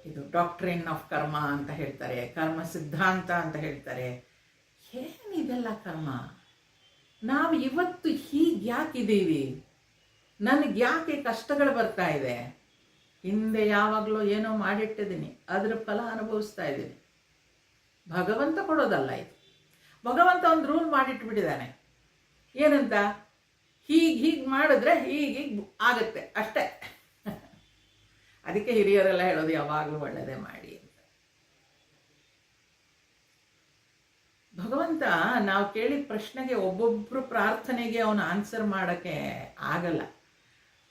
ಇದು ಡಾಕ್ಟ್ರಿನ್ ಆಫ್ ಕರ್ಮ ಅಂತ ಹೇಳ್ತಾರೆ, ಕರ್ಮ ಸಿದ್ಧಾಂತ ಅಂತ ಹೇಳ್ತಾರೆ. ಏನಿದೆಲ್ಲ ಕರ್ಮ? ನಾವು ಇವತ್ತು ಹೀಗೆ ಯಾಕಿದ್ದೀವಿ? ನನಗೆ ಯಾಕೆ ಕಷ್ಟಗಳು ಬರ್ತಾ ಇದೆ? ಹಿಂದೆ ಯಾವಾಗಲೂ ಏನೋ ಮಾಡಿಟ್ಟಿದ್ದೀನಿ, ಅದರ ಫಲ ಅನುಭವಿಸ್ತಾ ಇದ್ದೀನಿ. ಭಗವಂತ ಕೊಡೋದಲ್ಲ ಇದು. ಭಗವಂತ ಒಂದು ರೂಲ್ ಮಾಡಿಟ್ಬಿಟ್ಟಿದ್ದಾನೆ. ಏನಂತ? ಹೀಗೆ ಮಾಡಿದ್ರೆ ಹೀಗೆ ಆಗುತ್ತೆ ಅಷ್ಟೇ. ಅದಕ್ಕೆ ಹಿರಿಯರೆಲ್ಲ ಹೇಳೋದು ಯಾವಾಗಲೂ ಒಳ್ಳೆಯದೇ ಮಾಡಿ ಅಂತ. ಭಗವಂತ ನಾವು ಕೇಳಿದ ಪ್ರಶ್ನೆಗೆ ಒಬ್ಬೊಬ್ಬರು ಪ್ರಾರ್ಥನೆಗೆ ಅವನು ಆನ್ಸರ್ ಮಾಡೋಕ್ಕೆ ಆಗಲ್ಲ.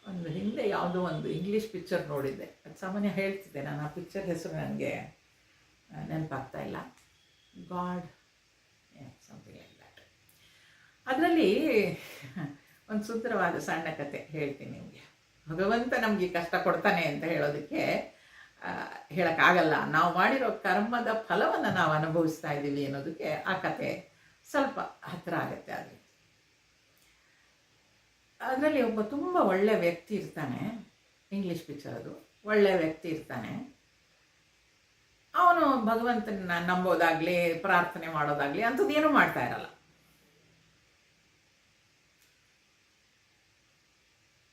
ಒಂದು ಹಿಂದೆ ಯಾವುದೋ ಒಂದು ಇಂಗ್ಲೀಷ್ ಪಿಕ್ಚರ್ ನೋಡಿದ್ದೆ, ಅದು ಸಾಮಾನ್ಯ ಹೇಳ್ತಿದ್ದೆ ನಾನು. ಆ ಪಿಕ್ಚರ್ ಹೆಸರು ನನಗೆ ನೆನಪಾಗ್ತಾ ಇಲ್ಲ. God something like that. ಅದರಲ್ಲಿ ಒಂದು ಸುಂದರವಾದ ಸಣ್ಣ ಕತೆ ಹೇಳ್ತೀನಿ ನಿಮಗೆ. ಭಗವಂತ ನಮಗೆ ಕಷ್ಟ ಕೊಡ್ತಾನೆ ಅಂತ ಹೇಳೋದಕ್ಕೆ ಹೇಳೋಕ್ಕಾಗಲ್ಲ. ನಾವು ಮಾಡಿರೋ ಕರ್ಮದ ಫಲವನ್ನು ನಾವು ಅನುಭವಿಸ್ತಾ ಇದ್ದೀವಿ ಅನ್ನೋದಕ್ಕೆ ಆ ಕತೆ ಸ್ವಲ್ಪ ಹತ್ತಿರ ಆಗುತ್ತೆ. ಅದರಲ್ಲಿ ಒಬ್ಬ ತುಂಬ ಒಳ್ಳೆಯ ವ್ಯಕ್ತಿ ಇರ್ತಾನೆ. ಇಂಗ್ಲೀಷ್ ಪಿಕ್ಚರ್ ಅದು. ಒಳ್ಳೆಯ ವ್ಯಕ್ತಿ ಇರ್ತಾನೆ. ಅವನು ಭಗವಂತನ ನಂಬೋದಾಗಲಿ ಪ್ರಾರ್ಥನೆ ಮಾಡೋದಾಗಲಿ ಅಂಥದ್ದೇನೂ ಮಾಡ್ತಾ ಇರಲ್ಲ.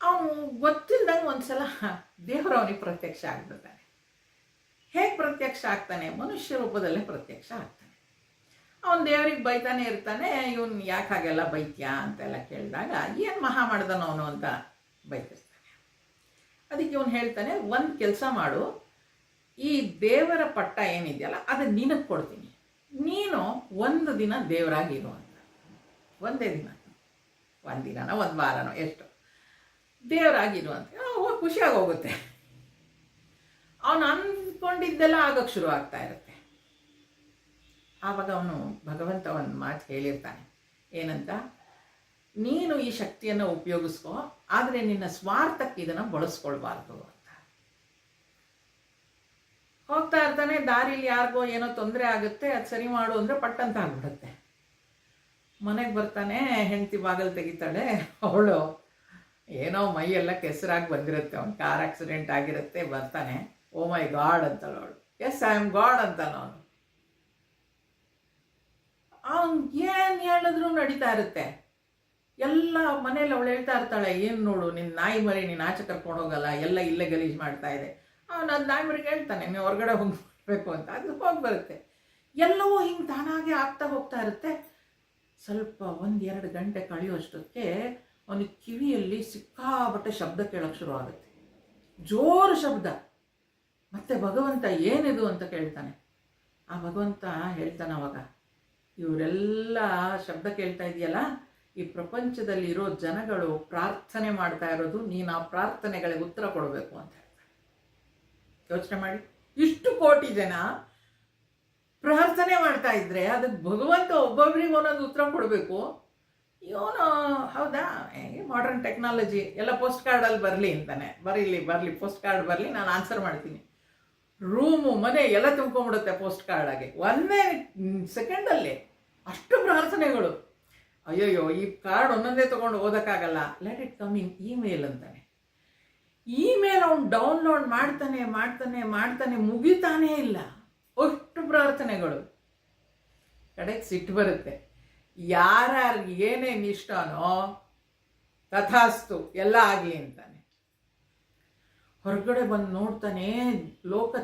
ಅವನು ಗೊತ್ತಿಲ್ಲದಂಗೆ ಒಂದ್ಸಲ ದೇವರು ಅವನಿಗೆ ಪ್ರತ್ಯಕ್ಷ ಆಗ್ಬಿಡ್ತಾನೆ. ಹೇಗೆ ಪ್ರತ್ಯಕ್ಷ ಆಗ್ತಾನೆ? ಮನುಷ್ಯ ರೂಪದಲ್ಲೇ ಪ್ರತ್ಯಕ್ಷ ಆಗ್ತಾನೆ. ಅವನು ದೇವರಿಗೆ ಬೈತಾನೆ ಇರ್ತಾನೆ. ಇವನು ಯಾಕೆ ಹಾಗೆಲ್ಲ ಬೈತ್ಯಾ ಅಂತೆಲ್ಲ ಕೇಳಿದಾಗ ಏನು ಮಹಾ ಮಾಡ್ದನೋ ಅವನು ಅಂತ ಬೈತಿರ್ತಾನೆ. ಅದಕ್ಕೆ ಇವನು ಹೇಳ್ತಾನೆ, ಒಂದು ಕೆಲಸ ಮಾಡು, ಈ ದೇವರ ಪಟ್ಟ ಏನಿದೆಯಲ್ಲ ಅದನ್ನು ನಿನಗೆ ಕೊಡ್ತೀನಿ, ನೀನು ಒಂದು ದಿನ ದೇವರಾಗಿರು ಅಂತ. ಒಂದೇ ದಿನ, ಒಂದು ದಿನನೋ ಒಂದು ವಾರನೋ ಎಷ್ಟು ದೇವರಾಗಿರು ಅಂತ. ಹೋಗಿ ಖುಷಿಯಾಗಿ ಹೋಗುತ್ತೆ. ಅವನು ಅಂದ್ಕೊಂಡಿದ್ದೆಲ್ಲ ಆಗೋಕ್ಕೆ ಶುರು ಆಗ್ತಾ ಇರುತ್ತೆ. ಆವಾಗ ಅವನು ಭಗವಂತ ಒಂದು ಮಾತು ಹೇಳಿರ್ತಾನೆ. ಏನಂತ? ನೀನು ಈ ಶಕ್ತಿಯನ್ನು ಉಪಯೋಗಿಸ್ಕೋ, ಆದರೆ ನಿನ್ನ ಸ್ವಾರ್ಥಕ್ಕೆ ಇದನ್ನು ಬಳಸ್ಕೊಳ್ಬಾರ್ದು ಅಂತ. ಹೋಗ್ತಾ ಇರ್ತಾನೆ. ದಾರಿಲಿ ಯಾರಿಗೋ ಏನೋ ತೊಂದರೆ ಆಗುತ್ತೆ, ಅದು ಸರಿ ಮಾಡು ಅಂದರೆ ಪಟ್ಟಂತ ಆಗ್ಬಿಡುತ್ತೆ. ಮನೆಗೆ ಬರ್ತಾನೆ. ಹೆಂಡತಿ ಬಾಗಿಲು ತೆಗಿತಾಳೆ. ಅವಳು ಏನೋ ಮೈಯೆಲ್ಲ ಕೆಸರಾಗಿ ಬಂದಿರುತ್ತೆ. ಅವ್ನು ಕಾರ್ ಆಕ್ಸಿಡೆಂಟ್ ಆಗಿರುತ್ತೆ. ಬರ್ತಾನೆ. ಓ ಮೈ ಗಾಡ್ ಅಂತಾಳೆ ಅವಳು. ಎಸ್ ಐ ಆಮ್ ಗಾಡ್ ಅಂತಾನೆ ಅವನು. ಅವನು ಏನು ಹೇಳಿದ್ರು ನಡೀತಾ ಇರುತ್ತೆ. ಎಲ್ಲ ಮನೇಲಿ ಅವಳು ಹೇಳ್ತಾ ಇರ್ತಾಳೆ, ಏನು ನೋಡು ನಿನ್ನ ನಾಯಿ ಮರಿ ನೀನು ಆಚೆ ಕರ್ಕೊಂಡು ಹೋಗಲ್ಲ, ಎಲ್ಲ ಇಲ್ಲೇ ಗಲೀಜು ಮಾಡ್ತಾ ಇದೆ. ಅವನು ಅದು ನಾಯಿ ಮರಿಗೆ ಹೇಳ್ತಾನೆ, ನೀವು ಹೊರಗಡೆ ಹೋಗಬೇಕು ಅಂತ. ಅದು ಹೋಗಿ ಬರುತ್ತೆ. ಎಲ್ಲವೂ ಹಿಂಗೆ ತಾನಾಗೆ ಆಗ್ತಾ ಹೋಗ್ತಾ ಇರುತ್ತೆ. ಸ್ವಲ್ಪ 1-2 ಗಂಟೆ ಕಳೆಯೋಷ್ಟಕ್ಕೆ ಅವನಿಗೆ ಕಿವಿಯಲ್ಲಿ ಸಿಕ್ಕಾಪಟ್ಟೆ ಶಬ್ದ ಕೇಳೋಕ್ಕೆ ಶುರು ಆಗುತ್ತೆ. ಜೋರು ಶಬ್ದ. ಮತ್ತೆ ಭಗವಂತ ಏನಿದು ಅಂತ ಕೇಳ್ತಾನೆ. ಆ ಭಗವಂತ ಹೇಳ್ತಾನೆ ಅವಾಗ, ಇವರೆಲ್ಲ ಶಬ್ದ ಕೇಳ್ತಾ ಇದೆಯಲ್ಲ, ಈ ಪ್ರಪಂಚದಲ್ಲಿರೋ ಜನಗಳು ಪ್ರಾರ್ಥನೆ ಮಾಡ್ತಾ ಇರೋದು, ನೀನು ಆ ಪ್ರಾರ್ಥನೆಗಳಿಗೆ ಉತ್ತರ ಕೊಡಬೇಕು ಅಂತ ಹೇಳ್ತಾನೆ. ಯೋಚನೆ ಮಾಡಿ, ಇಷ್ಟು ಕೋಟಿ ಜನ ಪ್ರಾರ್ಥನೆ ಮಾಡ್ತಾ ಇದ್ರೆ ಅದಕ್ಕೆ ಭಗವಂತ ಒಬ್ಬೊಬ್ಬರಿಗೆ ಒಂದೊಂದು ಉತ್ತರ ಕೊಡಬೇಕು. ಇವನು ಹೌದಾ, ಮಾಡರ್ನ್ ಟೆಕ್ನಾಲಜಿ ಎಲ್ಲ ಪೋಸ್ಟ್ ಕಾರ್ಡಲ್ಲಿ ಬರಲಿ ಅಂತಾನೆ. ಬರಲಿ ಪೋಸ್ಟ್ ಕಾರ್ಡ್ ಬರಲಿ, ನಾನು ಆನ್ಸರ್ ಮಾಡ್ತೀನಿ. ರೂಮು ಮನೆ ಎಲ್ಲ ತುಂಬ್ಕೊಂಡ್ಬಿಡುತ್ತೆ ಪೋಸ್ಟ್ ಕಾರ್ಡಾಗೆ. 1 ಸೆಕೆಂಡಲ್ಲಿ ಅಷ್ಟು ಪ್ರಾರ್ಥನೆಗಳು. ಅಯ್ಯೋಯ್ಯೋ, ಈ ಕಾರ್ಡ್ ಒಂದೊಂದೇ ತೊಗೊಂಡು ಓದೋಕ್ಕಾಗಲ್ಲ, let it come in email ಅಂತಾನೆ. ಇಮೇಲ್ ಅವ್ನು ಡೌನ್ಲೋಡ್ ಮಾಡ್ತಾನೆ ಮುಗಿತಾನೇ ಇಲ್ಲ. ಅಷ್ಟು ಪ್ರಾರ್ಥನೆಗಳು. ಕಡೆಗೆ ಸಿಟ್ಟು ಬರುತ್ತೆ. ಯಾರ್ಯಾರಿಗೆ ಏನೇನು ಇಷ್ಟನೋ ತಥಾಸ್ತು ಎಲ್ಲ ಆಗಲಿ ಅಂತಾನೆ. ಹೊರಗಡೆ ಬಂದು ನೋಡ್ತಾನೆ ಲೋಕ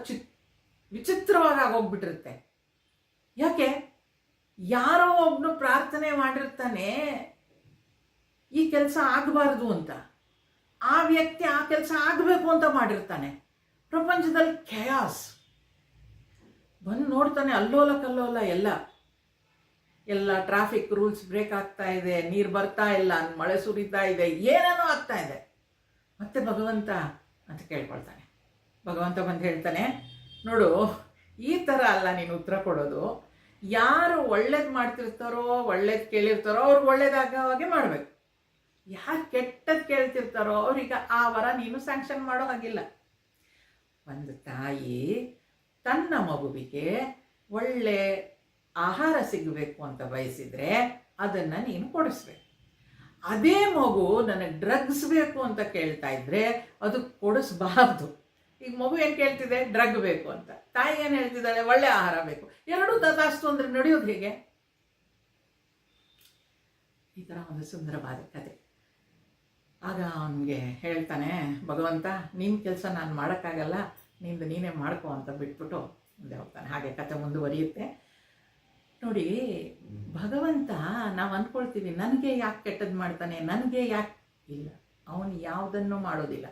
ವಿಚಿತ್ರವಾಗಿ ಆಗೋಗ್ಬಿಟ್ಟಿರುತ್ತೆ. ಯಾಕೆ? ಯಾರೋ ಒಬ್ಬನು ಪ್ರಾರ್ಥನೆ ಮಾಡಿರ್ತಾನೆ ಈ ಕೆಲಸ ಆಗಬಾರ್ದು ಅಂತ, ಆ ವ್ಯಕ್ತಿ ಆ ಕೆಲಸ ಆಗಬೇಕು ಅಂತ ಮಾಡಿರ್ತಾನೆ. ಪ್ರಪಂಚದಲ್ಲಿ ಖಯಾಸ್. ಬಂದು ನೋಡ್ತಾನೆ ಅಲ್ಲೋಲ ಕಲ್ಲೋಲ, ಎಲ್ಲ ಟ್ರಾಫಿಕ್ ರೂಲ್ಸ್ ಬ್ರೇಕ್ ಆಗ್ತಾ ಇದೆ, ನೀರು ಬರ್ತಾ ಇಲ್ಲ, ಮಳೆ ಸುರಿತಾ ಇದೆ, ಏನೇನೋ ಆಗ್ತಾ ಇದೆ. ಮತ್ತೆ ಭಗವಂತ ಅಂತ ಕೇಳ್ಕೊಳ್ತಾನೆ. ಭಗವಂತ ಬಂದು ಹೇಳ್ತಾನೆ, ನೋಡು ಈ ಥರ ಅಲ್ಲ ನೀನು ಉತ್ತರ ಕೊಡೋದು. ಯಾರು ಒಳ್ಳೇದು ಮಾಡ್ತಿರ್ತಾರೋ, ಒಳ್ಳೇದು ಕೇಳಿರ್ತಾರೋ ಅವ್ರಿಗೆ ಒಳ್ಳೇದಾಗೋ ಹಾಗೆ ಮಾಡಬೇಕು. ಯಾರು ಕೆಟ್ಟದ್ದು ಕೇಳ್ತಿರ್ತಾರೋ ಅವ್ರಿಗೆ ಆ ವರ ನೀನು ಸ್ಯಾಂಕ್ಷನ್ ಮಾಡೋ ಹಾಗಿಲ್ಲ. ಒಂದು ತಾಯಿ ತನ್ನ ಮಗುವಿಗೆ ಒಳ್ಳೆ ಆಹಾರ ಸಿಗಬೇಕು ಅಂತ ಬಯಸಿದರೆ ಅದನ್ನು ನೀನು ಕೊಡಿಸ್ಬೇಕು. ಅದೇ ಮಗು ನನಗೆ ಡ್ರಗ್ಸ್ ಬೇಕು ಅಂತ ಕೇಳ್ತಾ ಇದ್ರೆ ಅದು ಕೊಡಿಸ್ಬಾರ್ದು. ಈಗ ಮಗು ಏನು ಕೇಳ್ತಿದೆ? ಡ್ರಗ್ ಬೇಕು ಅಂತ. ತಾಯಿ ಏನು ಹೇಳ್ತಿದ್ದಾಳೆ? ಒಳ್ಳೆ ಆಹಾರ ಬೇಕು. ಎರಡೂ ತಥಾಸ್ತು ಅಂದರೆ ನಡೆಯೋದು ಹೇಗೆ? ಈ ಥರ ಒಂದು ಸುಂದರವಾದ ಕತೆ. ಆಗ ಅವನಿಗೆ ಹೇಳ್ತಾನೆ ಭಗವಂತ, ನಿನ್ನ ಕೆಲಸ ನಾನು ಮಾಡೋಕ್ಕಾಗಲ್ಲ, ನಿಂದು ನೀನೇ ಮಾಡ್ಕೊ ಅಂತ ಬಿಟ್ಬಿಟ್ಟು ಮುಂದೆ ಹೋಗ್ತಾನೆ. ಹಾಗೆ ಕತೆ ಮುಂದುವರಿಯುತ್ತೆ. ನೋಡಿ, ಭಗವಂತ ನಾವು ಅಂದ್ಕೊಳ್ತೀವಿ ನನಗೆ ಯಾಕೆ ಕೆಟ್ಟದ್ದು ಮಾಡ್ತಾನೆ, ನನಗೆ ಯಾಕೆ ಇಲ್ಲ. ಅವನು ಯಾವುದನ್ನು ಮಾಡೋದಿಲ್ಲ.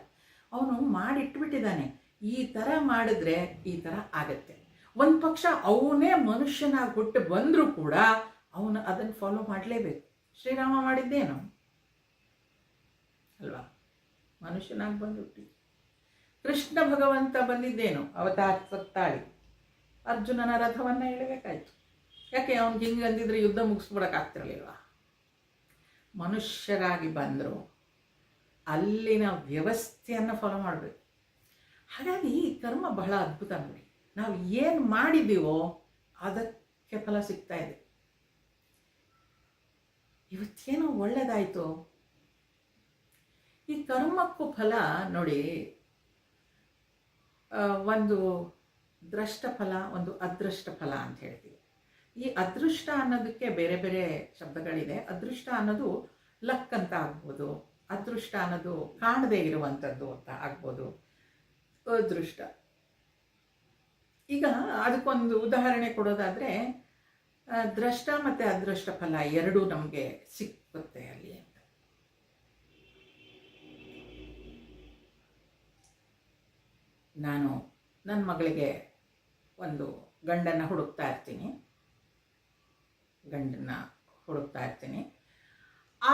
ಅವನು ಮಾಡಿಟ್ಬಿಟ್ಟಿದ್ದಾನೆ. ಈ ಥರ ಮಾಡಿದ್ರೆ ಈ ಥರ ಆಗತ್ತೆ. ಒಂದು ಪಕ್ಷ ಅವನೇ ಮನುಷ್ಯನಾಗಿ ಹುಟ್ಟು ಬಂದರೂ ಕೂಡ ಅವನು ಅದನ್ನು ಫಾಲೋ ಮಾಡಲೇಬೇಕು. ಶ್ರೀರಾಮ ಮಾಡಿದ್ದೇನು ಅಲ್ವಾ? ಮನುಷ್ಯನಾಗಿ ಬಂದುಬಿಟ್ಟು. ಕೃಷ್ಣ ಭಗವಂತ ಬಂದಿದ್ದೇನು? ಅವತಾರ ತಾಳಿ ಅರ್ಜುನನ ರಥವನ್ನು ಎಳಬೇಕಾಯ್ತು. ಯಾಕೆ? ಅವ್ನಿಗೆ ಹಿಂಗೆ ಅಂದಿದ್ರೆ ಯುದ್ಧ ಮುಗಿಸ್ಬಿಡೋಕ್ಕಾಗ್ತಿರಲಿಲ್ವಾ? ಮನುಷ್ಯರಾಗಿ ಬಂದರು, ಅಲ್ಲಿನ ವ್ಯವಸ್ಥೆಯನ್ನು ಫಾಲೋ ಮಾಡಬೇಕು. ಹಾಗಾಗಿ ಈ ಕರ್ಮ ಬಹಳ ಅದ್ಭುತ ನೋಡಿ. ನಾವು ಏನು ಮಾಡಿದ್ದೀವೋ ಅದಕ್ಕೆ ಫಲ ಸಿಗ್ತಾ ಇದೆ. ಇವತ್ತೇನೋ ಒಳ್ಳೆಯದಾಯಿತು. ಈ ಕರ್ಮಕ್ಕೂ ಫಲ ನೋಡಿ, ಒಂದು ದೃಷ್ಟ ಫಲ, ಒಂದು ಅದೃಷ್ಟ ಫಲ ಅಂತ ಹೇಳ್ತೀವಿ. ಈ ಅದೃಷ್ಟ ಅನ್ನೋದಕ್ಕೆ ಬೇರೆ ಬೇರೆ ಶಬ್ದಗಳಿದೆ. ಅದೃಷ್ಟ ಅನ್ನೋದು ಲಕ್ ಅಂತ ಆಗ್ಬೋದು, ಅದೃಷ್ಟ ಅನ್ನೋದು ಕಾಣದೇ ಇರುವಂಥದ್ದು ಅಂತ ಆಗ್ಬೋದು, ಅದೃಷ್ಟ. ಈಗ ಅದಕ್ಕೊಂದು ಉದಾಹರಣೆ ಕೊಡೋದಾದರೆ, ದೃಷ್ಟ ಮತ್ತು ಅದೃಷ್ಟ ಫಲ ಎರಡೂ ನಮಗೆ ಸಿಕ್ಕುತ್ತೆ ಅಲ್ಲಿ ಅಂತ. ನಾನು ನನ್ನ ಮಗಳಿಗೆ ಒಂದು ಗಂಡನ್ನು ಹುಡುಕ್ತಾ ಇರ್ತೀನಿ. ಆ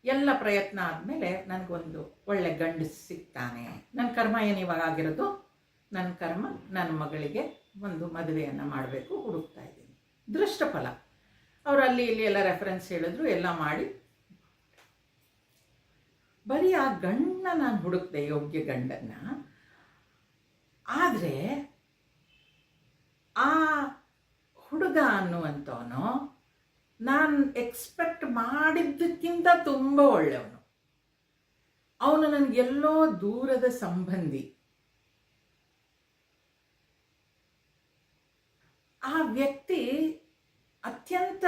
ಎಲ್ಲ ಪ್ರಯತ್ನ ಆದಮೇಲೆ ನನಗೊಂದು ಒಳ್ಳೆ ಗಂಡು ಸಿಗ್ತಾನೆ. ನನ್ನ ಕರ್ಮ ಏನು ಇವಾಗ ಆಗಿರೋದು? ನನ್ನ ಕರ್ಮ ನನ್ನ ಮಗಳಿಗೆ ಒಂದು ಮದುವೆಯನ್ನು ಮಾಡಬೇಕು, ಹುಡುಕ್ತಾ ಇದ್ದೀನಿ. ದೃಷ್ಟ ಫಲ, ಅವರು ಅಲ್ಲಿ ಇಲ್ಲಿ ಎಲ್ಲ ರೆಫರೆನ್ಸ್ ಹೇಳಿದ್ರು, ಎಲ್ಲ ಮಾಡಿ ಬರೀ ಆ ಗಂಡನ್ನ ನಾನು ಹುಡುಕ್ದೆ, ಯೋಗ್ಯ ಗಂಡನ್ನು. ಆದರೆ ಆ ಹುಡುಗ ಅನ್ನುವಂಥವನು ನಾನು ಎಕ್ಸ್ಪೆಕ್ಟ್ ಮಾಡಿದ್ದಕ್ಕಿಂತ ತುಂಬ ಒಳ್ಳೆಯವನು. ಅವನು ನನಗೆಲ್ಲೋ ದೂರದ ಸಂಬಂಧಿ. ಆ ವ್ಯಕ್ತಿ ಅತ್ಯಂತ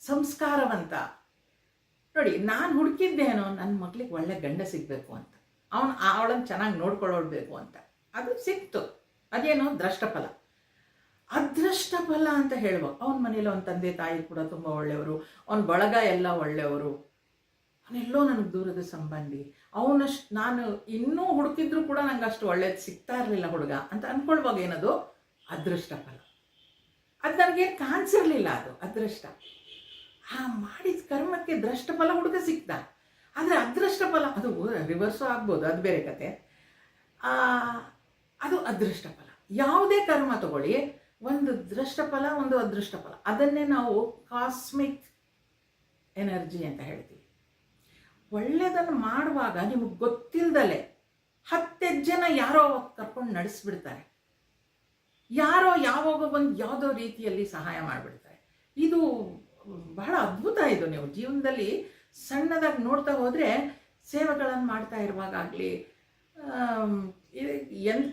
ಸಂಸ್ಕಾರವಂತ. ನೋಡಿ, ನಾನು ಹುಡುಕಿದ್ದೇನೋ ನನ್ನ ಮಗಳಿಗೆ ಒಳ್ಳೆ ಗಂಡ ಸಿಗಬೇಕು ಅಂತ, ಅವಳನ್ನು ಚೆನ್ನಾಗಿ ನೋಡ್ಕೊಳ್ಳೋಡ್ಬೇಕು ಅಂತ. ಅದು ಸಿಕ್ತು. ಅದೇನೋ ದೃಷ್ಟಫಲ. ಅದೃಷ್ಟ ಫಲ ಅಂತ ಹೇಳುವ, ಅವನ ಮನೇಲಿ ಅವನ ತಂದೆ ತಾಯಿ ಕೂಡ ತುಂಬ ಒಳ್ಳೆಯವರು, ಅವನ ಬಳಗ ಎಲ್ಲ ಒಳ್ಳೆಯವರು, ಅವನೆಲ್ಲೋ ನನಗೆ ದೂರದ ಸಂಬಂಧಿ. ಅವನಷ್ಟು ನಾನು ಇನ್ನೂ ಹುಡುಕಿದ್ರು ಕೂಡ ನಂಗೆ ಅಷ್ಟು ಒಳ್ಳೇದು ಸಿಗ್ತಾ ಇರಲಿಲ್ಲ ಹುಡುಗ ಅಂತ ಅಂದ್ಕೊಳ್ವಾಗ ಏನದು ಅದೃಷ್ಟ ಫಲ. ಅದು ನನಗೇನು ಕಾಣಿಸಿರಲಿಲ್ಲ, ಅದು ಅದೃಷ್ಟ. ಆ ಮಾಡಿದ ಕರ್ಮಕ್ಕೆ ದೃಷ್ಟ ಫಲ ಹುಡುಗ ಸಿಕ್ತ. ಆದರೆ ಅದೃಷ್ಟ ಫಲ ಅದು ರಿವರ್ಸು ಆಗ್ಬೋದು, ಅದು ಬೇರೆ ಕತೆ. ಅದು ಅದೃಷ್ಟ ಫಲ. ಯಾವುದೇ ಕರ್ಮ ತಗೊಳ್ಳಿ, ಒಂದು ದೃಷ್ಟ ಫಲ, ಒಂದು ಅದೃಷ್ಟ ಫಲ. ಅದನ್ನೇ ನಾವು ಕಾಸ್ಮಿಕ್ ಎನರ್ಜಿ ಅಂತ ಹೇಳ್ತೀವಿ. ಒಳ್ಳೆಯದನ್ನು ಮಾಡುವಾಗ ನಿಮಗೆ ಗೊತ್ತಿಲ್ಲದಲೆ 10 ಜನ ಯಾರೋ ಕರ್ಕೊಂಡು ನಡೆಸ್ಬಿಡ್ತಾರೆ, ಯಾರೋ ಯಾವಾಗ ಬಂದು ಯಾವುದೋ ರೀತಿಯಲ್ಲಿ ಸಹಾಯ ಮಾಡಿಬಿಡ್ತಾರೆ. ಇದು ಬಹಳ ಅದ್ಭುತ. ಇದು ನೀವು ಜೀವನದಲ್ಲಿ ಸಣ್ಣದಾಗಿ ನೋಡ್ತಾ ಹೋದರೆ, ಸೇವೆಗಳನ್ನು ಮಾಡ್ತಾ ಇರುವಾಗಲಿ,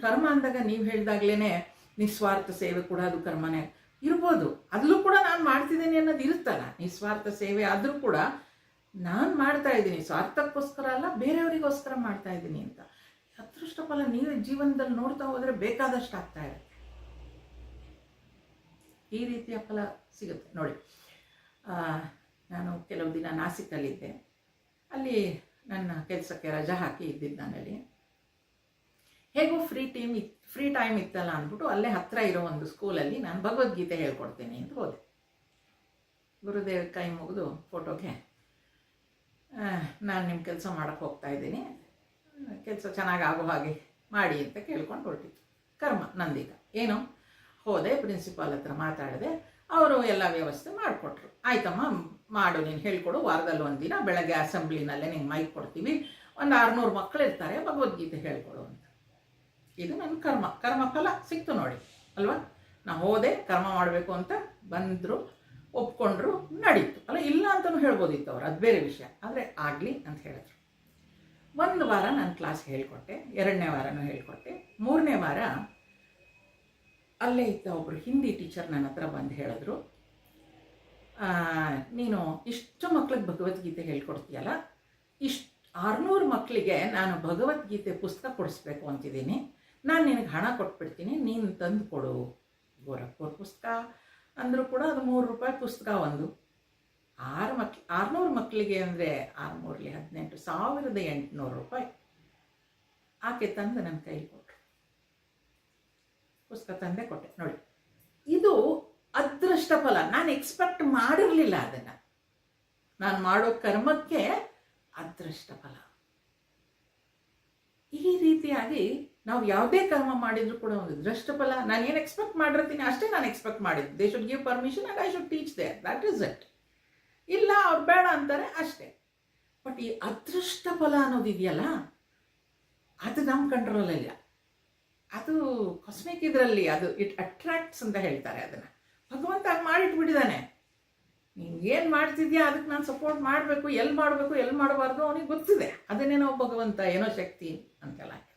ಕರ್ಮ ಅಂದಾಗ ನೀವು ಹೇಳಿದಾಗ್ಲೇ ನಿಸ್ವಾರ್ಥ ಸೇವೆ ಕೂಡ ಅದು ಕರ್ಮನೇ. ಇರ್ಬೋದು. ಅಲ್ಲೂ ಕೂಡ ನಾನು ಮಾಡ್ತಿದ್ದೀನಿ ಅನ್ನೋದು ಇರುತ್ತಲ್ಲ, ನಿಸ್ವಾರ್ಥ ಸೇವೆ ಆದರೂ ಕೂಡ ನಾನು ಮಾಡ್ತಾ ಇದ್ದೀನಿ, ಸ್ವಾರ್ಥಕ್ಕೋಸ್ಕರ ಅಲ್ಲ, ಬೇರೆಯವರಿಗೋಸ್ಕರ ಮಾಡ್ತಾ ಇದ್ದೀನಿ ಅಂತ. ಅದೃಷ್ಟ ಫಲ ನೀವೇ ಜೀವನದಲ್ಲಿ ನೋಡ್ತಾ ಹೋದರೆ ಬೇಕಾದಷ್ಟು ಆಗ್ತಾ ಇರುತ್ತೆ. ಈ ರೀತಿಯ ಫಲ ಸಿಗುತ್ತೆ ನೋಡಿ. ನಾನು ಕೆಲವು ದಿನ ನಾಸಿಕಲ್ಲಿದ್ದೆ. ಅಲ್ಲಿ ನನ್ನ ಕೆಲಸಕ್ಕೆ ರಜಾ ಹಾಕಿ ಇದ್ದಿದ್ದು ನಾನಲ್ಲಿ. ಹೇಗೋ ಫ್ರೀ ಟೈಮ್ ಇತ್ತಲ್ಲ ಅಂದ್ಬಿಟ್ಟು ಅಲ್ಲೇ ಹತ್ತಿರ ಇರೋ ಒಂದು ಸ್ಕೂಲಲ್ಲಿ ನಾನು ಭಗವದ್ಗೀತೆ ಹೇಳ್ಕೊಡ್ತೀನಿ ಅಂತ ಹೋದೆ. ಗುರುದೇವ ಕೈ ಮುಗಿದು ಫೋಟೋಗೆ, ನಾನು ನಿಮ್ಮ ಕೆಲಸ ಮಾಡೋಕ್ಕೆ ಹೋಗ್ತಾ ಇದ್ದೀನಿ, ಕೆಲಸ ಚೆನ್ನಾಗಿ ಆಗೋ ಹಾಗೆ ಮಾಡಿ ಅಂತ ಕೇಳ್ಕೊಂಡು ಹೊರಟಿತ್ತು. ಕರ್ಮ ನಂದೀಗ ಏನೋ ಹೋದೆ, ಪ್ರಿನ್ಸಿಪಾಲ್ ಹತ್ರ ಮಾತಾಡಿದೆ, ಅವರು ಎಲ್ಲ ವ್ಯವಸ್ಥೆ ಮಾಡಿಕೊಟ್ರು. ಆಯ್ತಮ್ಮ ಮಾಡು, ನೀನು ಹೇಳ್ಕೊಡು, ವಾರದಲ್ಲಿ ಒಂದು ದಿನ ಬೆಳಗ್ಗೆ ಅಸೆಂಬ್ಲಿನಲ್ಲೇ ನಿಂಗೆ ಮೈಕ್ ಕೊಡ್ತೀವಿ, ಒಂದು 600 ಮಕ್ಕಳು ಇರ್ತಾರೆ, ಭಗವದ್ಗೀತೆ ಹೇಳ್ಕೊಡು ಅಂತ. ಇದು ನನ್ನ ಕರ್ಮ ಫಲ ಸಿಕ್ತು ನೋಡಿ ಅಲ್ವಾ. ನಾನು ಹೋದೆ, ಕರ್ಮ ಮಾಡಬೇಕು ಅಂತ ಬಂದರು, ಒಪ್ಕೊಂಡ್ರು, ನಡೀತು ಅಲ್ಲ, ಇಲ್ಲ ಅಂತಲೂ ಹೇಳ್ಬೋದಿತ್ತು ಅವ್ರು, ಅದು ಬೇರೆ ವಿಷಯ. ಆದರೆ ಆಗಲಿ ಅಂತ ಹೇಳಿದ್ರು. 1 ವಾರ ನಾನು ಕ್ಲಾಸ್ ಹೇಳ್ಕೊಟ್ಟೆ, 2ನೇ ವಾರನೂ ಹೇಳ್ಕೊಟ್ಟೆ. 3ನೇ ವಾರ ಅಲ್ಲೇ ಇದ್ದ ಒಬ್ಬರು ಹಿಂದಿ ಟೀಚರ್ ನನ್ನ ಹತ್ರ ಬಂದು ಹೇಳಿದ್ರು, ನೀನು ಇಷ್ಟು ಮಕ್ಳಿಗೆ ಭಗವದ್ಗೀತೆ ಹೇಳ್ಕೊಡ್ತೀಯಲ್ಲ, 600 ಮಕ್ಕಳಿಗೆ ನಾನು ಭಗವದ್ಗೀತೆ ಪುಸ್ತಕ ಕೊಡಿಸ್ಬೇಕು ಅಂತಿದ್ದೀನಿ, ನಾನು ನಿನಗೆ ಹಣ ಕೊಟ್ಬಿಡ್ತೀನಿ, ನೀನು ತಂದು ಕೊಡು. ಗೋರಖ್ಪುರ್ ಪುಸ್ತಕ ಅಂದರೂ ಕೂಡ ಅದು ₹3 ಪುಸ್ತಕ ಒಂದು. 600 ಮಕ್ಕಳಿಗೆ ಅಂದರೆ 6 18 ₹1,800 ಆಕೆ ತಂದು ನನ್ನ ಕೈಲಿ ಕೊಟ್ಟರು. ಪುಸ್ತಕ ತಂದೆ ಕೊಟ್ಟೆ ನೋಡಿ. ಇದು ಅದೃಷ್ಟ ಫಲ. ನಾನು ಎಕ್ಸ್ಪೆಕ್ಟ್ ಮಾಡಿರಲಿಲ್ಲ ಅದನ್ನು. ನಾನು ಮಾಡೋ ಕರ್ಮಕ್ಕೆ ಅದೃಷ್ಟ ಫಲ. ಈ ರೀತಿಯಾಗಿ ನಾವು ಯಾವುದೇ ಕರ್ಮ ಮಾಡಿದ್ರು ಕೂಡ ಒಂದು ದೃಷ್ಟ ಫಲ. ನಾನು ಏನು ಎಕ್ಸ್ಪೆಕ್ಟ್ ಮಾಡಿರ್ತೀನಿ ಅಷ್ಟೇ ನಾನು ಎಕ್ಸ್ಪೆಕ್ಟ್ ಮಾಡಿದ್ದು. They should give permission and I should teach there, that is it. ಇಲ್ಲ ಅವ್ರು ಬೇಡ ಅಂತಾರೆ ಅಷ್ಟೇ. ಬಟ್ ಈ ಅದೃಷ್ಟ ಫಲ ಅನ್ನೋದಿದೆಯಲ್ಲ, ಅದು ನಮ್ಮ ಕಂಟ್ರೋಲಲ್ಲ. ಅದು ಕಾಸ್ಮಿಕ್ ಇದರಲ್ಲಿ ಅದು ಇಟ್ ಅಟ್ರಾಕ್ಟ್ಸ್ ಅಂತ ಹೇಳ್ತಾರೆ. ಅದನ್ನು ಭಗವಂತ ಆಗಿ ಮಾಡಿಟ್ಬಿಟ್ಟಿದ್ದಾನೆ. ನೀನು ಏನು ಮಾಡ್ತಿದ್ಯಾ ಅದಕ್ಕೆ ನಾನು ಸಪೋರ್ಟ್ ಮಾಡಬೇಕು, ಎಲ್ಲಿ ಮಾಡಬೇಕು ಎಲ್ಲಿ ಮಾಡಬಾರ್ದು ಅವನಿಗೆ ಗೊತ್ತಿದೆ. ಅದನ್ನೇ ನಾವು ಭಗವಂತ ಏನೋ ಶಕ್ತಿ ಅಂತೆಲ್ಲ ಹೇಳೋದು.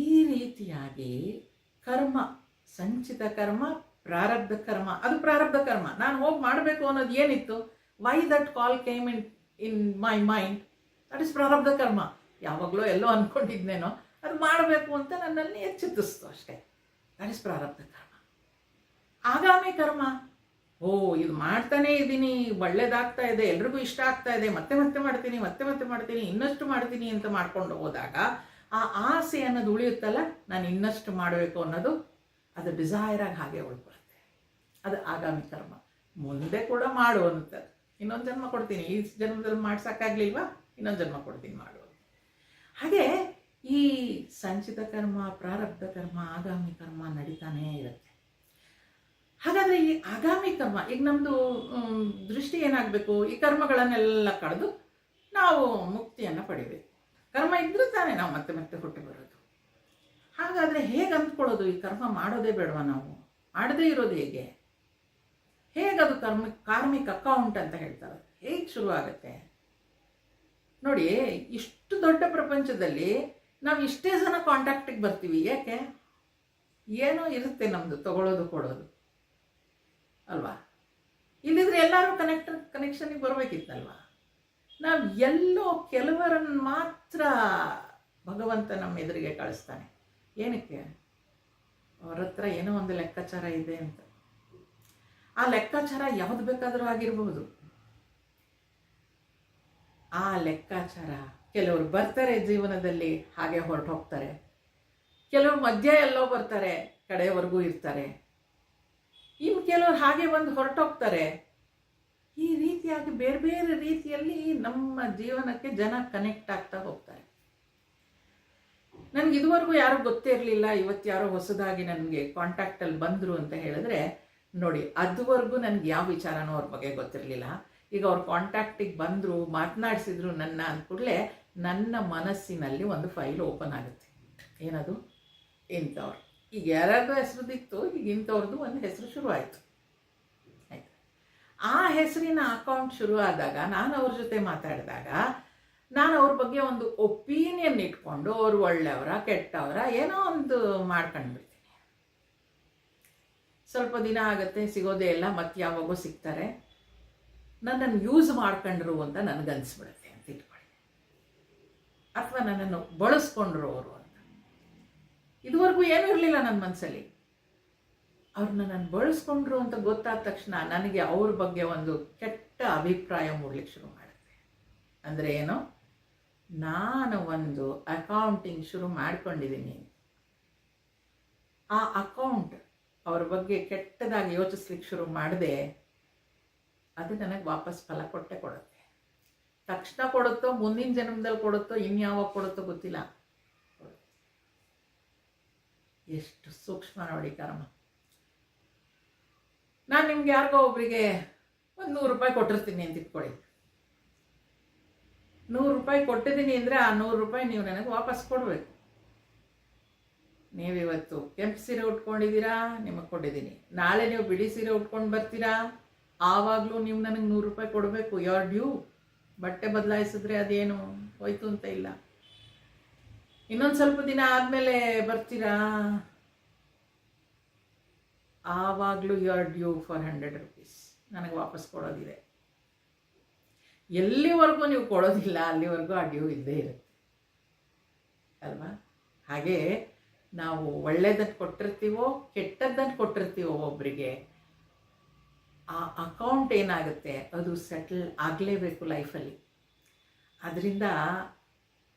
ಈ ರೀತಿಯಾಗಿ ಕರ್ಮ, ಸಂಚಿತ ಕರ್ಮ, ಪ್ರಾರಬ್ಧ ಕರ್ಮ. ಅದು ಪ್ರಾರಬ್ಧ ಕರ್ಮ. ನಾನು ಹೋಗಿ ಮಾಡಬೇಕು ಅನ್ನೋದು ಏನಿತ್ತು, why that call came in my mind, that is ಪ್ರಾರಬ್ಧ ಕರ್ಮ. ಯಾವಾಗಲೂ ಎಲ್ಲೋ ಅಂದ್ಕೊಂಡಿದ್ನೇನೋ ಅದು ಮಾಡಬೇಕು ಅಂತ ನನ್ನಲ್ಲಿ ಎಚ್ಚೆತ್ತಿಸ್ತು ಅಷ್ಟೇ. ದಟ್ ಇಸ್ ಪ್ರಾರಬ್ಧ ಕರ್ಮ. ಆಗಾಮಿ ಕರ್ಮ, ಓ ಇದು ಮಾಡ್ತಾನೇ ಇದ್ದೀನಿ, ಒಳ್ಳೇದಾಗ್ತಾ ಇದೆ, ಎಲ್ರಿಗೂ ಇಷ್ಟ ಆಗ್ತಾ ಇದೆ, ಮತ್ತೆ ಮಾಡ್ತೀನಿ, ಇನ್ನಷ್ಟು ಮಾಡ್ತೀನಿ ಅಂತ ಮಾಡ್ಕೊಂಡು ಹೋದಾಗ ಆ ಆಸೆ ಅನ್ನೋದು ಉಳಿಯುತ್ತಲ್ಲ, ನಾನು ಇನ್ನಷ್ಟು ಮಾಡಬೇಕು ಅನ್ನೋದು, ಅದು ಡಿಸೈರ್ ಆಗಿ ಹಾಗೆ ಉಳ್ಕೊಳುತ್ತೆ. ಅದು ಆಗಾಮಿ ಕರ್ಮ. ಮುಂದೆ ಕೂಡ ಮಾಡುವಂಥದ್ದು. ಇನ್ನೊಂದು ಜನ್ಮ ಕೊಡ್ತೀನಿ, ಈ ಜನ್ಮದಲ್ಲಿ ಮಾಡ್ಸೋಕ್ಕಾಗಲಿಲ್ವಾ, ಇನ್ನೊಂದು ಜನ್ಮ ಕೊಡ್ತೀನಿ ಮಾಡುವ. ಹಾಗೆ ಈ ಸಂಚಿತ ಕರ್ಮ, ಪ್ರಾರಬ್ಧ ಕರ್ಮ, ಆಗಾಮಿ ಕರ್ಮ ನಡೀತಾನೇ ಇರುತ್ತೆ. ಹಾಗಾದರೆ ಈ ಆಗಾಮಿ ಕರ್ಮ, ಈಗ ನಮ್ಮದು ದೃಷ್ಟಿ ಏನಾಗಬೇಕು, ಈ ಕರ್ಮಗಳನ್ನೆಲ್ಲ ಕಳೆದು ನಾವು ಮುಕ್ತಿಯನ್ನು ಪಡಿಬೇಕು. ಕರ್ಮ ಇದ್ರೂ ತಾನೇ ನಾವು ಮತ್ತೆ ಹುಟ್ಟು ಬರೋದು. ಹಾಗಾದರೆ ಹೇಗೆ ಅಂದ್ಕೊಳ್ಳೋದು, ಈ ಕರ್ಮ ಮಾಡೋದೇ ಬೇಡವಾ, ನಾವು ಮಾಡದೇ ಇರೋದು ಹೇಗೆ? ಹೇಗದು ಕಾರ್ಮಿಕ್ ಅಕೌಂಟ್ ಅಂತ ಹೇಳ್ತಾರೆ, ಹೇಗೆ ಶುರುವಾಗುತ್ತೆ ನೋಡಿ. ಇಷ್ಟು ದೊಡ್ಡ ಪ್ರಪಂಚದಲ್ಲಿ ನಾವು ಇಷ್ಟೇ ಜನ ಕಾಂಟ್ಯಾಕ್ಟಿಗೆ ಬರ್ತೀವಿ, ಯಾಕೆ? ಏನೋ ಇರುತ್ತೆ ನಮ್ಮದು ತಗೊಳ್ಳೋದು ಕೊಡೋದು ಅಲ್ವಾ. ಇಲ್ಲಿದ್ರೆ ಎಲ್ಲರೂ ಕನೆಕ್ಷನ್ಗೆ ಬರಬೇಕಿತ್ತಲ್ವ. ನಾವು ಎಲ್ಲೋ ಕೆಲವರನ್ನು ಮಾತ್ರ ಭಗವಂತ ನಮ್ಮ ಎದುರಿಗೆ ಕಳಿಸ್ತಾನೆ. ಏನಕ್ಕೆ? ಅವ್ರ ಹತ್ರ ಏನೋ ಒಂದು ಲೆಕ್ಕಾಚಾರ ಇದೆ ಅಂತ. ಆ ಲೆಕ್ಕಾಚಾರ ಯಾವುದು ಬೇಕಾದರೂ ಆಗಿರಬಹುದು. ಆ ಲೆಕ್ಕಾಚಾರ ಕೆಲವರು ಬರ್ತಾರೆ ಜೀವನದಲ್ಲಿ, ಹಾಗೆ ಹೊರಟು ಹೋಗ್ತಾರೆ. ಕೆಲವರು ಮಧ್ಯ ಎಲ್ಲೋ ಬರ್ತಾರೆ, ಕಡೆಯವರೆಗೂ ಇರ್ತಾರೆ. ಇನ್ನು ಕೆಲವರು ಹಾಗೆ ಬಂದು ಹೊರಟೋಗ್ತಾರೆ. ಈ ರೀತಿಯಾಗಿ ಬೇರೆ ಬೇರೆ ರೀತಿಯಲ್ಲಿ ನಮ್ಮ ಜೀವನಕ್ಕೆ ಜನ ಕನೆಕ್ಟ್ ಆಗ್ತಾ ಹೋಗ್ತಾರೆ. ನನಗೆ ಇದುವರೆಗೂ ಯಾರೂ ಗೊತ್ತೇ ಇರಲಿಲ್ಲ, ಇವತ್ತು ಯಾರೋ ಹೊಸದಾಗಿ ನನಗೆ ಕಾಂಟ್ಯಾಕ್ಟಲ್ಲಿ ಬಂದರು ಅಂತ ಹೇಳಿದ್ರೆ ನೋಡಿ, ಅದುವರೆಗೂ ನನಗೆ ಯಾವ ವಿಚಾರನೂ ಅವ್ರ ಬಗ್ಗೆ ಗೊತ್ತಿರಲಿಲ್ಲ. ಈಗ ಅವ್ರ ಕಾಂಟ್ಯಾಕ್ಟಿಗೆ ಬಂದರು, ಮಾತನಾಡಿಸಿದ್ರು ನನ್ನ ಅಂದ್ಕೂಡಲೇ ನನ್ನ ಮನಸ್ಸಿನಲ್ಲಿ ಒಂದು ಫೈಲ್ ಓಪನ್ ಆಗುತ್ತೆ. ಏನದು? ಇಂಥವ್ರು. ಈಗ ಯಾರ್ಯಾರ್ದು ಹೆಸರುದಿತ್ತು, ಈಗ ಇಂಥವ್ರದ್ದು ಒಂದು ಹೆಸರು ಶುರುವಾಯಿತು. ಆಯಿತು. ಆ ಹೆಸರಿನ ಅಕೌಂಟ್ ಶುರು ಆದಾಗ, ನಾನು ಅವ್ರ ಜೊತೆ ಮಾತಾಡಿದಾಗ, ನಾನು ಅವ್ರ ಬಗ್ಗೆ ಒಂದು ಒಪಿನಿಯನ್ ಇಟ್ಕೊಂಡು ಅವ್ರು ಒಳ್ಳೆಯವರ ಕೆಟ್ಟವರ ಏನೋ ಒಂದು ಮಾಡ್ಕೊಂಡ್ಬಿಡ್ತೀನಿ. ಸ್ವಲ್ಪ ದಿನ ಆಗುತ್ತೆ, ಸಿಗೋದೇ ಇಲ್ಲ, ಮತ್ತೆ ಯಾವಾಗೋ ಸಿಗ್ತಾರೆ. ನನ್ನನ್ನು ಯೂಸ್ ಮಾಡ್ಕೊಂಡ್ರು ಅಂತ ನನಗನ್ಸ್ಬಿಡುತ್ತೆ ಅಂತ ಇಟ್ಕೊಳ್ಳಿ, ಅಥವಾ ನನ್ನನ್ನು ಬಳಸ್ಕೊಂಡ್ರು ಅವರು ಅಂತ. ಇದುವರೆಗೂ ಏನೂ ಇರಲಿಲ್ಲ ನನ್ನ ಮನಸ್ಸಲ್ಲಿ. ಅವ್ರು ನನ್ನನ್ನು ಬಳಸ್ಕೊಂಡ್ರು ಅಂತ ಗೊತ್ತಾದ ತಕ್ಷಣ ನನಗೆ ಅವ್ರ ಬಗ್ಗೆ ಒಂದು ಕೆಟ್ಟ ಅಭಿಪ್ರಾಯ ಮೂಡಲಿಕ್ಕೆ ಶುರು ಮಾಡುತ್ತೆ. ಅಂದರೆ ಏನು, ನಾನು ಒಂದು ಅಕೌಂಟಿಂಗ್ ಶುರು ಮಾಡ್ಕೊಂಡಿದ್ದೀನಿ, ಆ ಅಕೌಂಟ್ ಅವ್ರ ಬಗ್ಗೆ ಕೆಟ್ಟದಾಗಿ ಯೋಚಿಸ್ಲಿಕ್ಕೆ ಶುರು ಮಾಡಿದೆ, ಅದು ನನಗೆ ವಾಪಸ್ ಫಲ ಕೊಡುತ್ತೆ. ತಕ್ಷಣ ಕೊಡುತ್ತೋ, ಮುಂದಿನ ಜನ್ಮದಲ್ಲಿ ಕೊಡುತ್ತೋ, ಇನ್ಯಾವಾಗ ಕೊಡುತ್ತೋ ಗೊತ್ತಿಲ್ಲ. ಎಷ್ಟು ಸೂಕ್ಷ್ಮ ನೋಡಿ ಕರ್ಮ. ನಾನು ನಿಮ್ಗೆ ಯಾರಿಗೋ ಒಬ್ಬರಿಗೆ ಒಂದು 100 ರೂಪಾಯಿ ಕೊಟ್ಟಿರ್ತೀನಿ ಅಂತ ಇಟ್ಕೊಳ್ಳಿ. 100 ರೂಪಾಯಿ ಕೊಟ್ಟಿದ್ದೀನಿ ಅಂದರೆ ಆ 100 ರೂಪಾಯಿ ನೀವು ನನಗೆ ವಾಪಸ್ ಕೊಡಬೇಕು. ನೀವಿವತ್ತು ಕೆಂಪು ಸೀರೆ ಉಟ್ಕೊಂಡಿದ್ದೀರಾ, ನಿಮಗೆ ಕೊಟ್ಟಿದ್ದೀನಿ. ನಾಳೆ ನೀವು ಬಿಳಿ ಸೀರೆ ಉಟ್ಕೊಂಡು ಬರ್ತೀರಾ, ಆವಾಗಲೂ ನೀವು ನನಗೆ 100 ರೂಪಾಯಿ ಕೊಡಬೇಕು. You are due. ಬಟ್ಟೆ ಬದಲಾಯಿಸಿದ್ರೆ ಅದೇನು ಹೋಯ್ತು ಅಂತ ಇಲ್ಲ. ಇನ್ನೊಂದು ಸ್ವಲ್ಪ ದಿನ ಆದಮೇಲೆ ಬರ್ತೀರಾ, ಆವಾಗಲೂ you are due for 100 rupees, ನನಗೆ ವಾಪಸ್ ಕೊಡೋದಿದೆ. ಎಲ್ಲಿವರೆಗೂ ನೀವು ಕೊಡೋದಿಲ್ಲ ಅಲ್ಲಿವರೆಗೂ ಆ ಡ್ಯೂ ಇದ್ದೇ ಇರುತ್ತೆ ಅಲ್ವಾ? ಹಾಗೆ ನಾವು ಒಳ್ಳೆಯದನ್ನು ಕೊಟ್ಟಿರ್ತೀವೋ ಕೆಟ್ಟದ್ದನ್ನು ಕೊಟ್ಟಿರ್ತೀವೋ ಒಬ್ಬರಿಗೆ, ಆ ಅಕೌಂಟ್ ಏನಾಗುತ್ತೆ ಅದು ಸೆಟಲ್ ಆಗಲೇಬೇಕು ಲೈಫಲ್ಲಿ. ಅದರಿಂದ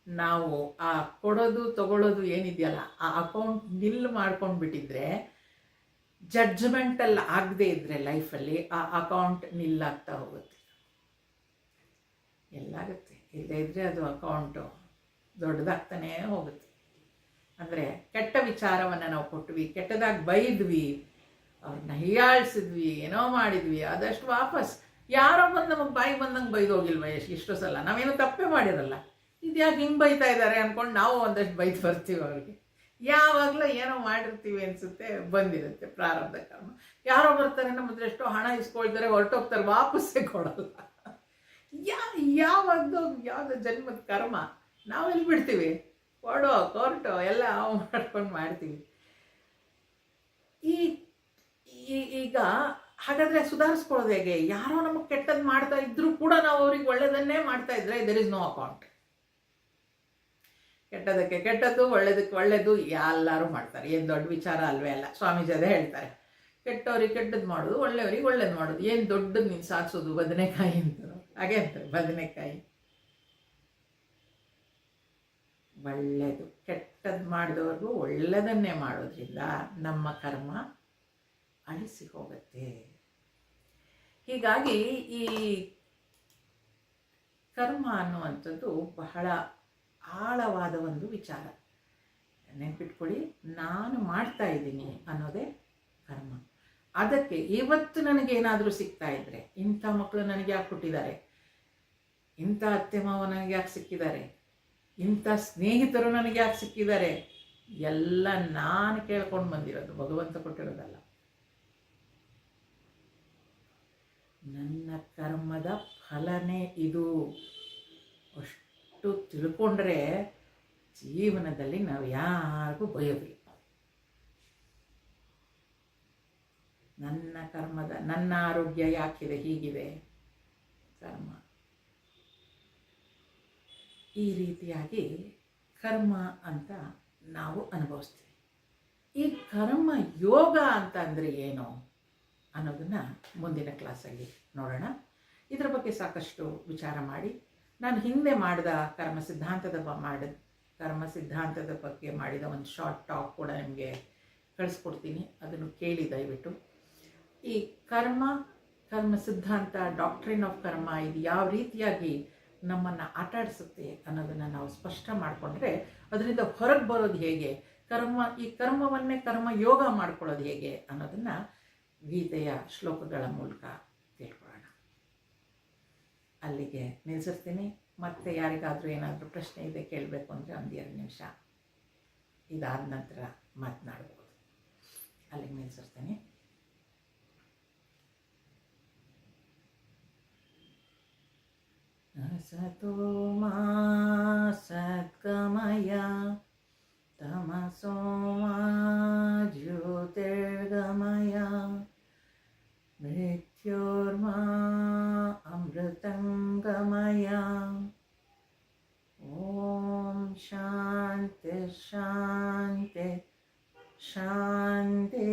ನಾವು ಆ ಕೊಡೋದು ತಗೊಳ್ಳೋದು ಏನಿದೆಯಲ್ಲ, ಆ ಅಕೌಂಟ್ ನಿಲ್ ಮಾಡ್ಕೊಂಡು ಬಿಟ್ಟಿದ್ರೆ, ಜಡ್ಜ್ಮೆಂಟಲ್ಲಿ ಆಗದೆ ಇದ್ದರೆ ಲೈಫಲ್ಲಿ ಆ ಅಕೌಂಟ್ ನಿಲ್ಲಾಗ್ತಾ ಹೋಗುತ್ತೆ. ಎಲ್ಲಾಗುತ್ತೆ. ಇಲ್ಲದೇ ಇದ್ದರೆ ಅದು ಅಕೌಂಟು ದೊಡ್ಡದಾಗ್ತಾನೇ ಹೋಗುತ್ತೆ. ಅಂದರೆ ಕೆಟ್ಟ ವಿಚಾರವನ್ನು ನಾವು ಕೊಟ್ವಿ, ಕೆಟ್ಟದಾಗಿ ಬೈದ್ವಿ, ಅವ್ರನ್ನ ಹೀಯಾಳಿಸಿದ್ವಿ, ಏನೋ ಮಾಡಿದ್ವಿ, ಅದಷ್ಟು ವಾಪಸ್ ಯಾರೋ ಬಂದು ನಮಗೆ ಬಾಯಿ ಬಂದಂಗೆ ಬೈದೋಗಿಲ್ವ ಇಷ್ಟು ಸಲ? ನಾವೇನು ತಪ್ಪೇ ಮಾಡಿರಲ್ಲ, ಇದ್ಯಾಕೆ ಹಿಂಗೆ ಬೈತಾ ಇದ್ದಾರೆ ಅಂದ್ಕೊಂಡು ನಾವು ಒಂದಷ್ಟು ಬೈದು ಬರ್ತೀವಿ ಅವ್ರಿಗೆ. ಯಾವಾಗಲೂ ಏನೋ ಮಾಡಿರ್ತೀವಿ ಅನಿಸುತ್ತೆ, ಬಂದಿರುತ್ತೆ ಪ್ರಾರಬ್ಧ ಕರ್ಮ. ಯಾರೋ ಬರ್ತಾರೆ, ನಮ್ಮ ಹತ್ರ ಎಷ್ಟೋ ಹಣ ಇಸ್ಕೊಳ್ತಾರೆ, ಹೊರಟೋಗ್ತಾರೆ, ವಾಪಸ್ಸೇ ಕೊಡಲ್ಲ. ಯಾವುದೋ ಜನ್ಮದ ಕರ್ಮ ನಾವೆಲ್ಲಿ ಬಿಡ್ತೀವಿ? ಕೊಡೋ ಕೊರ್ಟೋ ಎಲ್ಲ ಮಾಡ್ಕೊಂಡು ಮಾಡ್ತೀವಿ. ಈಗ ಹಾಗಾದರೆ ಸುಧಾರಿಸ್ಕೊಳ್ಳೋದು ಹೇಗೆ? ಯಾರೋ ನಮಗೆ ಕೆಟ್ಟದ್ದು ಮಾಡ್ತಾ ಇದ್ರೂ ಕೂಡ ನಾವು ಅವ್ರಿಗೆ ಒಳ್ಳೆಯದನ್ನೇ ಮಾಡ್ತಾ ಇದ್ರೆ ದೆರ್ ಇಸ್ ನೋ ಅಕೌಂಟ್. ಕೆಟ್ಟದಕ್ಕೆ ಕೆಟ್ಟದ್ದು, ಒಳ್ಳೇದಕ್ಕೆ ಒಳ್ಳೇದು ಎಲ್ಲರೂ ಮಾಡ್ತಾರೆ. ಏನು ದೊಡ್ಡ ವಿಚಾರ ಅಲ್ವೇ ಅಲ್ಲ. ಸ್ವಾಮೀಜಿ ಅದೇ ಹೇಳ್ತಾರೆ, ಕೆಟ್ಟವ್ರಿಗೆ ಕೆಟ್ಟದ್ದು ಮಾಡೋದು, ಒಳ್ಳೆಯವ್ರಿಗೆ ಒಳ್ಳೇದು ಮಾಡೋದು, ಏನು ದೊಡ್ಡದು ನೀನು ಸಾಧಿಸೋದು, ಬದನೆಕಾಯಿ ಅಂತಾರೆ. ಹಾಗೆ ಅಂತಾರೆ, ಬದನೆಕಾಯಿ. ಒಳ್ಳೆಯದು ಕೆಟ್ಟದ್ದು ಮಾಡಿದವ್ರಿಗೂ ಒಳ್ಳೆಯದನ್ನೇ ಮಾಡೋದ್ರಿಂದ ನಮ್ಮ ಕರ್ಮ ಅಳಿಸಿ ಹೋಗುತ್ತೆ. ಹೀಗಾಗಿ ಈ ಕರ್ಮ ಅನ್ನುವಂಥದ್ದು ಬಹಳ ಆಳವಾದ ಒಂದು ವಿಚಾರ. ನೆನ್ಪಿಟ್ಕೊಳ್ಳಿ, ನಾನು ಮಾಡ್ತಾ ಇದ್ದೀನಿ ಅನ್ನೋದೇ ಕರ್ಮ. ಅದಕ್ಕೆ ಇವತ್ತು ನನಗೇನಾದರೂ ಸಿಗ್ತಾ ಇದ್ದರೆ, ಇಂಥ ಮಕ್ಕಳು ನನಗೆ ಯಾಕೆ ಹುಟ್ಟಿದ್ದಾರೆ, ಇಂಥ ಅತ್ತೆ ಮಾವ ನನಗೆ ಯಾಕೆ ಸಿಕ್ಕಿದ್ದಾರೆ, ಇಂಥ ಸ್ನೇಹಿತರು ನನಗೆ ಯಾಕೆ ಸಿಕ್ಕಿದ್ದಾರೆ, ಎಲ್ಲ ನಾನು ಕೇಳ್ಕೊಂಡು ಬಂದಿರೋದು, ಭಗವಂತ ಕೊಟ್ಟಿರೋದಲ್ಲ. ನನ್ನ ಕರ್ಮದ ಫಲನೇ ಇದು. ಅಷ್ಟು ತಿಳ್ಕೊಂಡ್ರೆ ಜೀವನದಲ್ಲಿ ನಾವು ಯಾರಿಗೂ ಬಯೋದಿಲ್ಲ. ನನ್ನ ಕರ್ಮದ, ನನ್ನ ಆರೋಗ್ಯ ಯಾಕಿದೆ ಹೀಗಿದೆ, ಕರ್ಮ. ಈ ರೀತಿಯಾಗಿ ಕರ್ಮ ಅಂತ ನಾವು ಅನುಭವಿಸ್ತೀವಿ. ಈ ಕರ್ಮ ಯೋಗ ಅಂತ ಅಂದರೆ ಏನು ಅನ್ನೋದನ್ನು ಮುಂದಿನ ಕ್ಲಾಸಲ್ಲಿ ನೋಡೋಣ. ಇದರ ಬಗ್ಗೆ ಸಾಕಷ್ಟು ವಿಚಾರ ಮಾಡಿ, ನಾನು ಹಿಂದೆ ಮಾಡಿದ ಕರ್ಮ ಸಿದ್ಧಾಂತದ ಬಗ್ಗೆ ಮಾಡಿದ ಒಂದು ಶಾರ್ಟ್ ಟಾಕ್ ಕೂಡ ನಿಮಗೆ ಕಳಿಸ್ಕೊಡ್ತೀನಿ, ಅದನ್ನು ಕೇಳಿ ದಯವಿಟ್ಟು. ಈ ಕರ್ಮ ಸಿದ್ಧಾಂತ, ಡಾಕ್ಟ್ರಿನ್ ಆಫ್ ಕರ್ಮ, ಇದು ಯಾವ ರೀತಿಯಾಗಿ ನಮ್ಮನ್ನು ಆಟಾಡಿಸುತ್ತೆ ಅನ್ನೋದನ್ನು ನಾವು ಸ್ಪಷ್ಟ ಮಾಡಿಕೊಂಡ್ರೆ ಅದರಿಂದ ಹೊರಗೆ ಬರೋದು ಹೇಗೆ, ಈ ಕರ್ಮವನ್ನೇ ಕರ್ಮ ಯೋಗ ಮಾಡ್ಕೊಳ್ಳೋದು ಹೇಗೆ ಅನ್ನೋದನ್ನು ಗೀತೆಯ ಶ್ಲೋಕಗಳ ಮೂಲಕ ತಿಳ್ಕೊಳ್ಳೋಣ. ಅಲ್ಲಿಗೆ ನಿಲ್ಲಿಸಿರ್ತೀನಿ. ಮತ್ತೆ ಯಾರಿಗಾದರೂ ಏನಾದರೂ ಪ್ರಶ್ನೆ ಇದೆ ಕೇಳಬೇಕು ಅಂದರೆ 1-2 ನಿಮಿಷ ಇದಾದ ನಂತರ ಮಾತನಾಡ್ಬೋದು. ಅಲ್ಲಿಗೆ ನಿಲ್ಲಿಸಿರ್ತೀನಿ. ಸತೋ ಮಾ ಸದ್ಗಮಯ ತಮಸೋ ಮಾ ಜ್ಯೋತಿರ್ಗಮಯ ಶಾಂತಿ ಶಾಂತಿ ಶಾಂತಿ